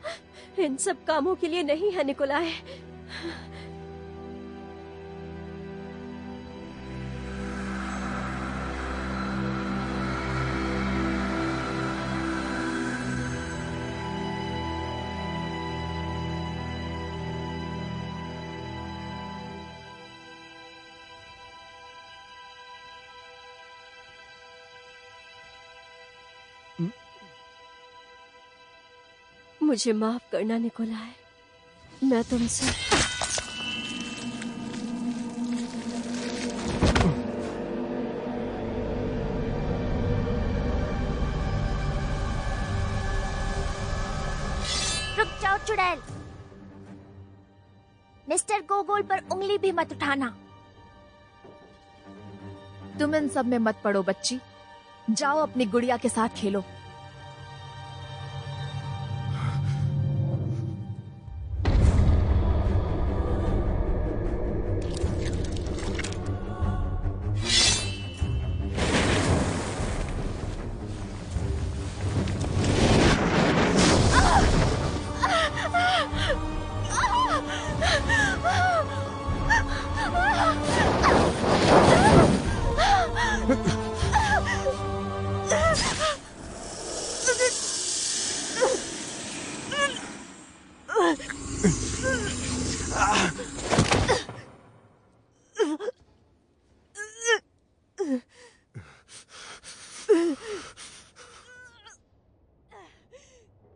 इन सब कामों के लिए नहीं है निकोलाई। मुझे माफ करना निकोलाई, मैं तुमसे
रुक जाओ चुड़ैल, मिस्टर गोगोल पर उंगली भी मत उठाना।
तुम इन सब में मत पड़ो बच्ची, जाओ अपनी गुड़िया के साथ खेलो।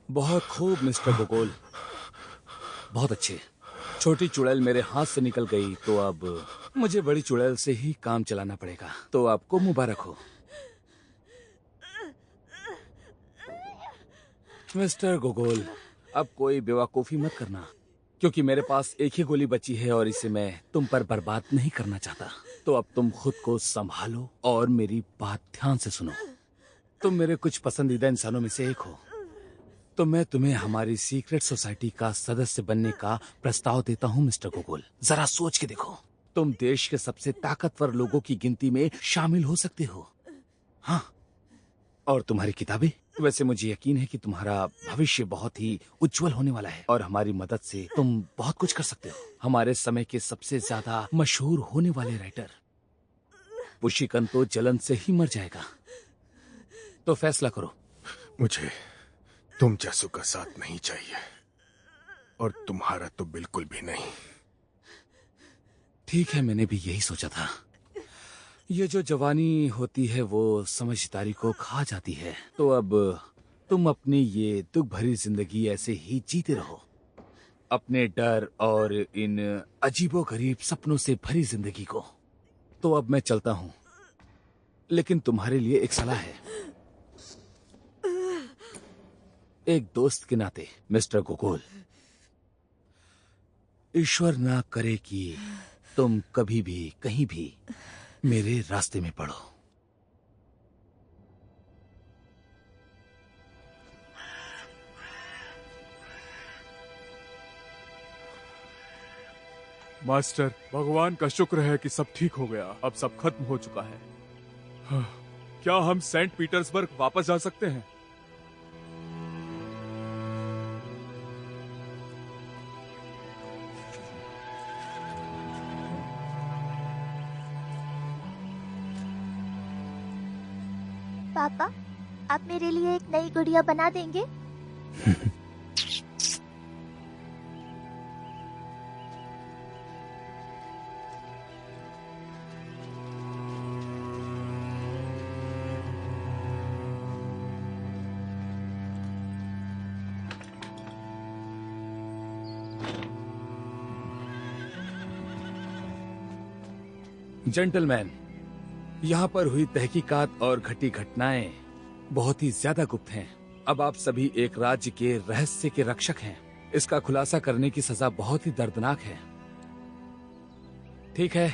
बहुत खूब मिस्टर गोगोल, बहुत अच्छे। छोटी चुड़ैल मेरे हाथ से निकल गई तो अब मुझे बड़ी चुड़ैल से ही काम चलाना पड़ेगा। तो आपको मुबारक हो मिस्टर गोगोल। अब कोई बेवकूफी मत करना, क्योंकि मेरे पास एक ही गोली बची है और इसे मैं तुम पर बर्बाद नहीं करना चाहता। तो अब तुम खुद को संभालो और मेरी बात ध्यान से सुनो। तुम मेरे कुछ पसंदीदा इंसानों में से एक हो, तो मैं तुम्हें हमारी सीक्रेट सोसाइटी का सदस्य बनने का प्रस्ताव देता हूँ मिस्टर गोगोल। जरा सोच के देखो, तुम देश के सबसे ताकतवर लोगों की गिनती में शामिल हो सकते हो। हाँ, और तुम्हारी किताबें, वैसे मुझे यकीन है कि तुम्हारा भविष्य बहुत ही उज्जवल होने वाला है और हमारी मदद से तुम बहुत कुछ कर सकते हो। हमारे समय के सबसे ज्यादा मशहूर होने वाले राइटर पुशिकन तो जलन से ही मर जाएगा। तो फैसला करो।
मुझे तुम जैसों का साथ नहीं चाहिए, और तुम्हारा तो बिल्कुल भी नहीं।
ठीक है, मैंने भी यही सोचा था। ये जो जवानी होती है वो समझदारी को खा जाती है। तो अब तुम अपनी ये दुख भरी जिंदगी ऐसे ही जीते रहो, अपने डर और इन अजीबोगरीब सपनों से भरी जिंदगी को। तो अब मैं चलता हूँ, लेकिन तुम्हारे लिए एक सलाह है। एक दोस्त के नाते मिस्टर गोगोल, ईश्वर ना करे कि तुम कभी भी कहीं भी मेरे रास्ते में पड़ो।
मास्टर, भगवान का शुक्र है कि सब ठीक हो गया। अब सब खत्म हो चुका है। क्या हम सेंट पीटर्सबर्ग वापस जा सकते हैं?
पापा, आप मेरे लिए एक नई गुड़िया बना देंगे?
जेंटलमैन, यहाँ पर हुई तहकीकात और घटी घटनाएं बहुत ही ज्यादा गुप्त हैं। अब आप सभी एक राज्य के रहस्य के रक्षक हैं। इसका खुलासा करने की सजा बहुत ही दर्दनाक है। ठीक है,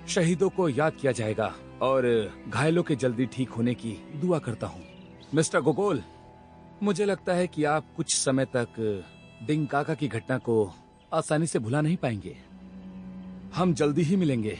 शहीदों को याद किया जाएगा और घायलों के जल्दी ठीक होने की दुआ करता हूँ। मिस्टर गोगोल, मुझे लगता है कि आप कुछ समय तक डिंग काका की घटना को आसानी से भुला नहीं पाएंगे। हम जल्दी ही मिलेंगे।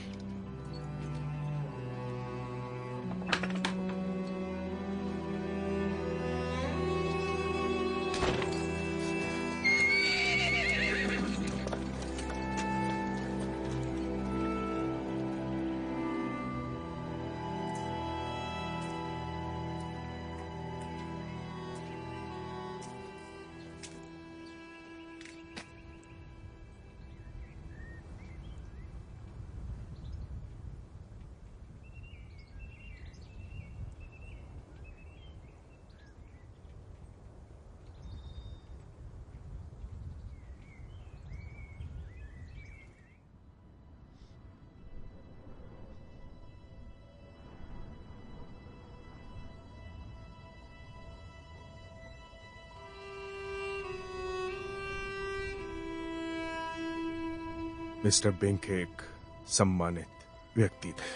मिस्टर बिंक एक सम्मानित व्यक्ति थे,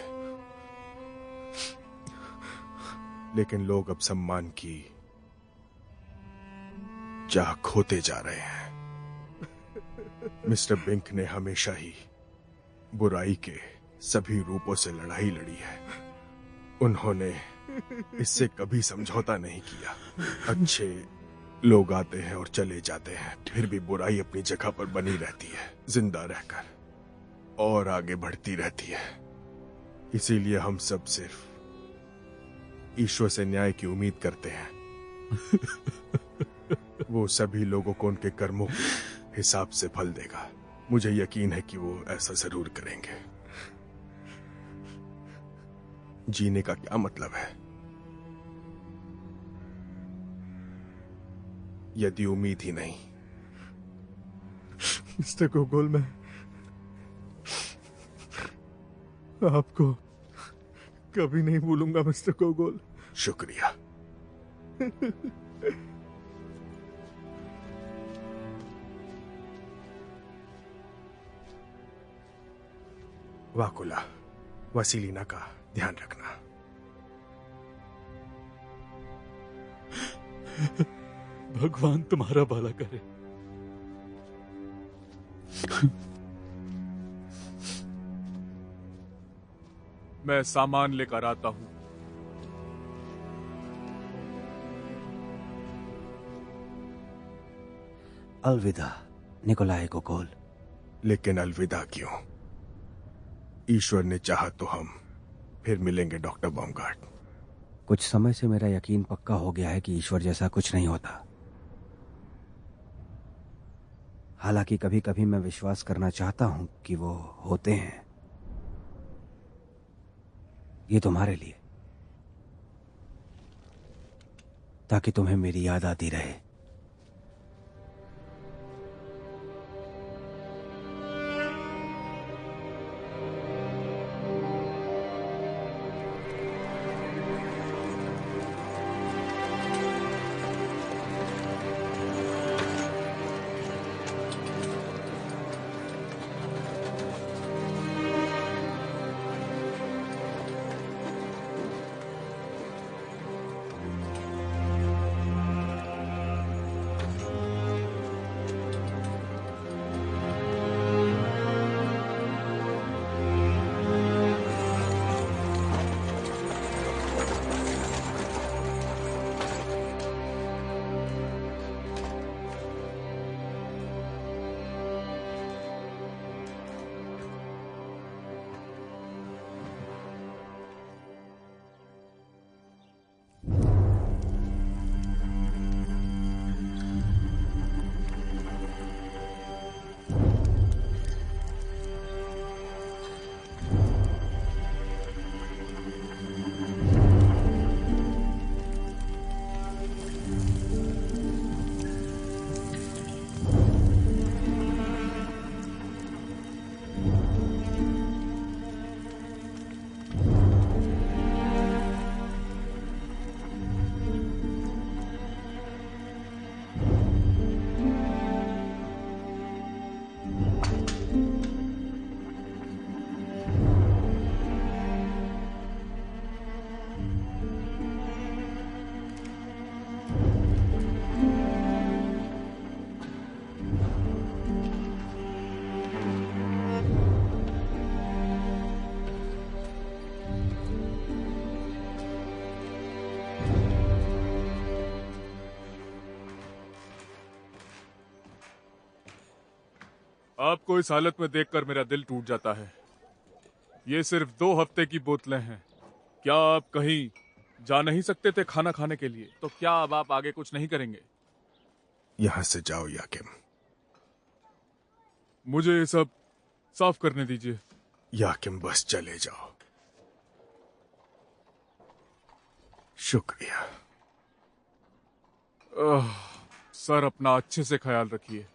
लेकिन लोग अब सम्मान की चाह खोते जा रहे हैं। मिस्टर बिंक ने हमेशा ही बुराई के सभी रूपों से लड़ाई लड़ी है। उन्होंने इससे कभी समझौता नहीं किया। अच्छे लोग आते हैं और चले जाते हैं, फिर भी बुराई अपनी जगह पर बनी रहती है, जिंदा रहकर और आगे बढ़ती रहती है। इसीलिए हम सब सिर्फ ईश्वर से न्याय की उम्मीद करते हैं। वो सभी लोगों को उनके कर्मों के हिसाब से फल देगा। मुझे यकीन है कि वो ऐसा जरूर करेंगे। जीने का क्या मतलब है यदि उम्मीद ही नहीं?
मिस्टर गोगोल, मैं आपको कभी नहीं भूलूंगा मिस्टर गोगोल।
शुक्रिया। वाकुला, वसीलिना का ध्यान रखना।
भगवान तुम्हारा भला करे।
मैं सामान लेकर आता हूं।
अलविदा निकोलाई गोगोल।
लेकिन अलविदा क्यों? ईश्वर ने चाहा तो हम फिर मिलेंगे डॉक्टर बॉमगार्ड।
कुछ समय से मेरा यकीन पक्का हो गया है कि ईश्वर जैसा कुछ नहीं होता। हालांकि कभी कभी मैं विश्वास करना चाहता हूं कि वो होते हैं। ये तुम्हारे लिए, ताकि तुम्हें मेरी याद आती रहे।
आपको इस हालत में देखकर मेरा दिल टूट जाता है। ये सिर्फ 2 हफ्ते की बोतलें हैं। क्या आप कहीं जा नहीं सकते थे खाना खाने के लिए? तो क्या अब आप आगे कुछ नहीं करेंगे?
यहां से जाओ याकिम।
मुझे ये सब साफ करने दीजिए।
याकिम बस चले जाओ। शुक्रिया।
सर, अपना अच्छे से ख्याल रखिए।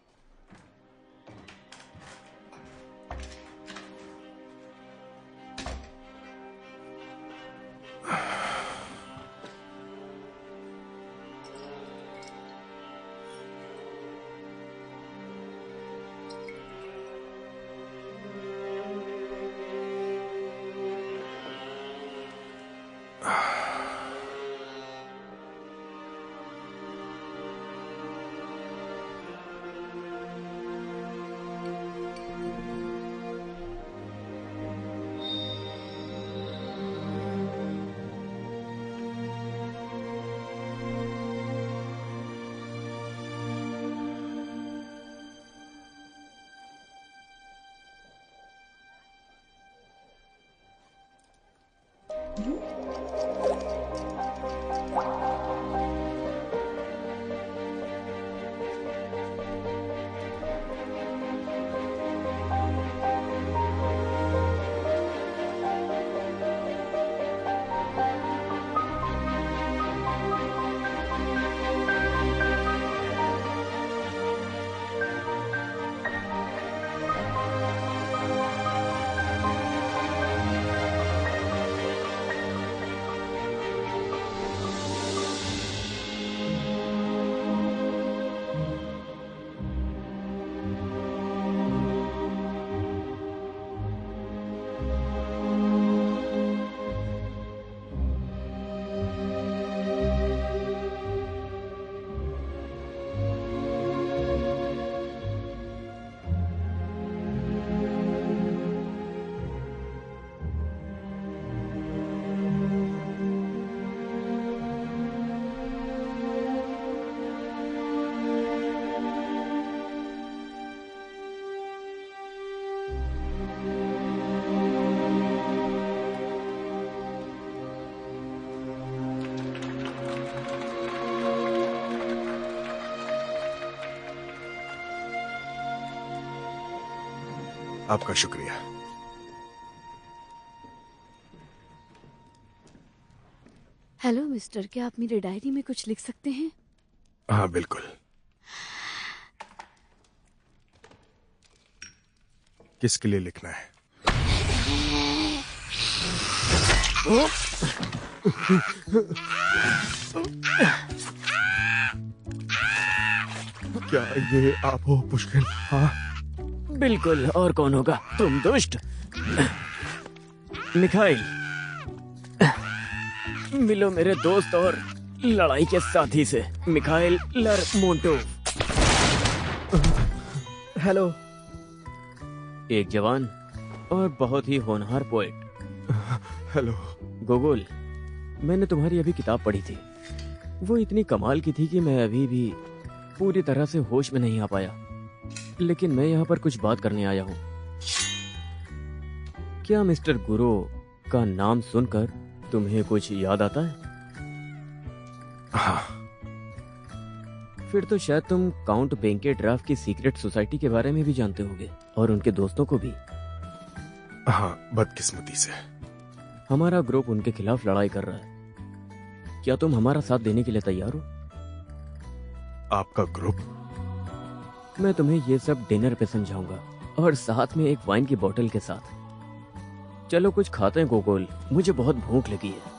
आपका शुक्रिया।
हेलो मिस्टर, क्या आप मेरी डायरी में कुछ लिख सकते हैं?
हाँ बिल्कुल। किसके लिए लिखना है? क्या ये आप हो पुष्कर? हाँ
बिल्कुल, और कौन होगा? तुम दुष्ट। मिखाइल, मिलो मेरे दोस्त और लड़ाई के साथी से, मिखाइल लरमोंटोव।
हेलो।
एक जवान और बहुत ही होनहार पोएट।
हेलो।
गोगोल, मैंने तुम्हारी अभी किताब पढ़ी थी। वो इतनी कमाल की थी कि मैं अभी भी पूरी तरह से होश में नहीं आ पाया। लेकिन मैं यहाँ पर कुछ बात करने आया हूँ। क्या मिस्टर गुरो का नाम सुनकर तुम्हें कुछ याद आता है?
हाँ।
फिर तो शायद तुम काउंट बेंकेड्राफ की सीक्रेट सोसाइटी के बारे में भी जानते होगे, और उनके दोस्तों को भी।
हाँ, बदकिस्मती से
हमारा ग्रुप उनके खिलाफ लड़ाई कर रहा है। क्या तुम हमारा साथ देने के लिए तैयार हो?
आपका ग्रुप?
मैं तुम्हें ये सब डिनर पे समझाऊंगा, और साथ में एक वाइन की बोतल के साथ। चलो कुछ खाते हैं गोगोल, मुझे बहुत भूख लगी है।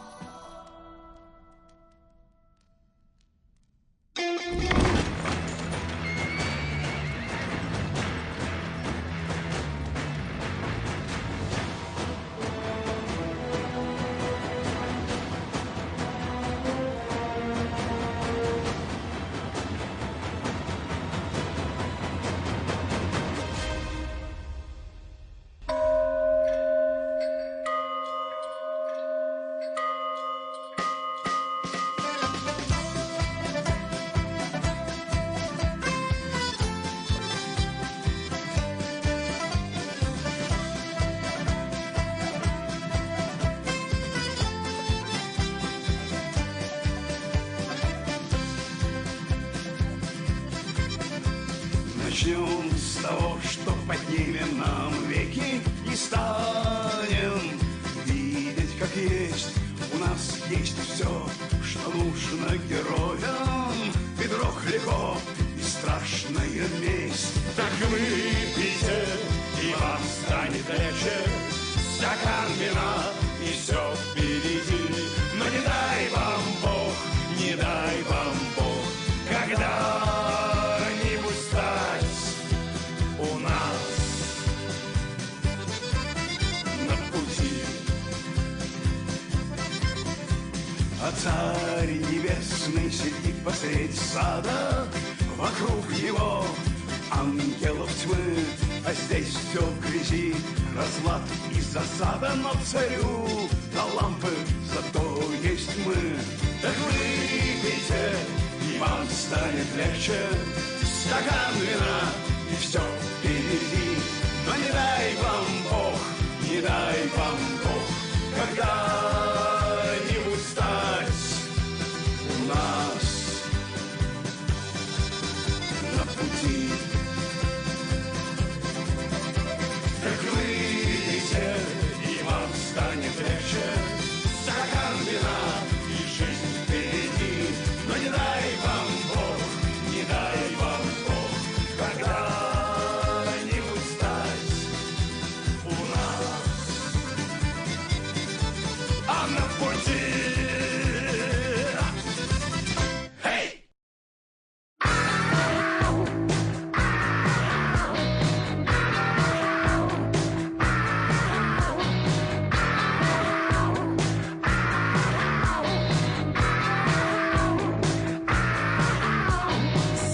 начнем с того, что поднимем нам веки и станем видеть, как есть. У нас есть все, что нужно героям. Бедрок легко и страшная месть. Так выпейте, и вам станет легче. Стакан вина, и все впереди. Но не дай вам Бог, не дай вам Бог, когда-нибудь стать у нас на пути. А царь небесный сидит посредь сада, вокруг него ангелов тьмы, а здесь все в грязи, разлад и засада. Но царю до лампы зато есть мы. Так выпейте, и вам станет легче. Стакан вина, и все впереди. Но не дай вам Бог, не дай вам Бог, когда-нибудь стать у нас на пути. Так выпейте, и вам станет легче. Стакан вина, и жизнь впереди. Но не дай вам Бог, не дай вам Бог, когда-нибудь стать у нас на пути. Эй!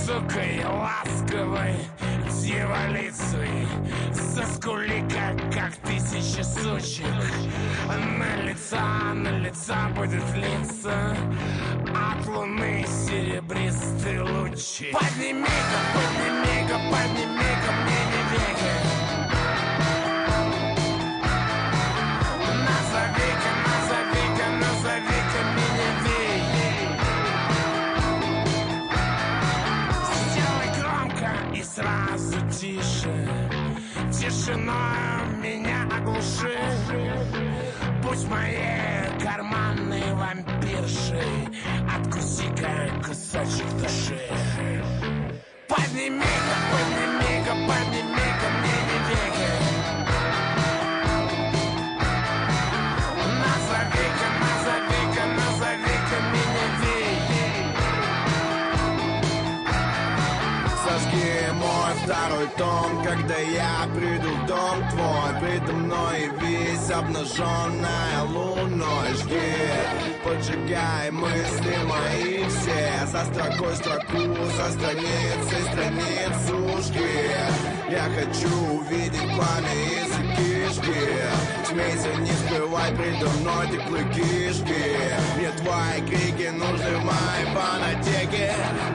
Сукой ласковой дьяволицей, заскули, как тысячи сучек. На лица будет литься от луны серебристые лучи. Подними-ка, подними-ка, подними-ка мне не веки. Назови-ка, назови-ка, назови-ка меня вей. Сделай громко и сразу тише. Тишиной меня оглуши. Будь моей карманной вампиршей, откуси-ка кусочек души. Подними-ка, подними-ка, подними-ка мне не веки. Назови-ка, назови-ка, назови-ка меня вей.
Сожги мой второй том, когда я приду в дом твой. Предо мной весь обнаженная луной. Жги, поджигай мысли мои все. За строкой строку, за страницей страницу жги. Я хочу увидеть пламя языки, жги. Смейся, не скрывай предо мной ты клыки, жги. Мне твои крики нужны в моей фанатеке.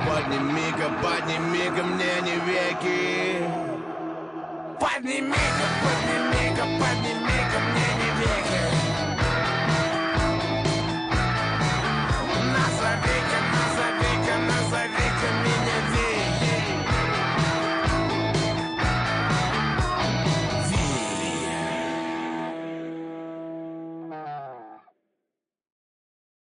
Подними-ка, подними-ка мне не веки.
Подними-ка, подними-ка, подними-ка мне не веки.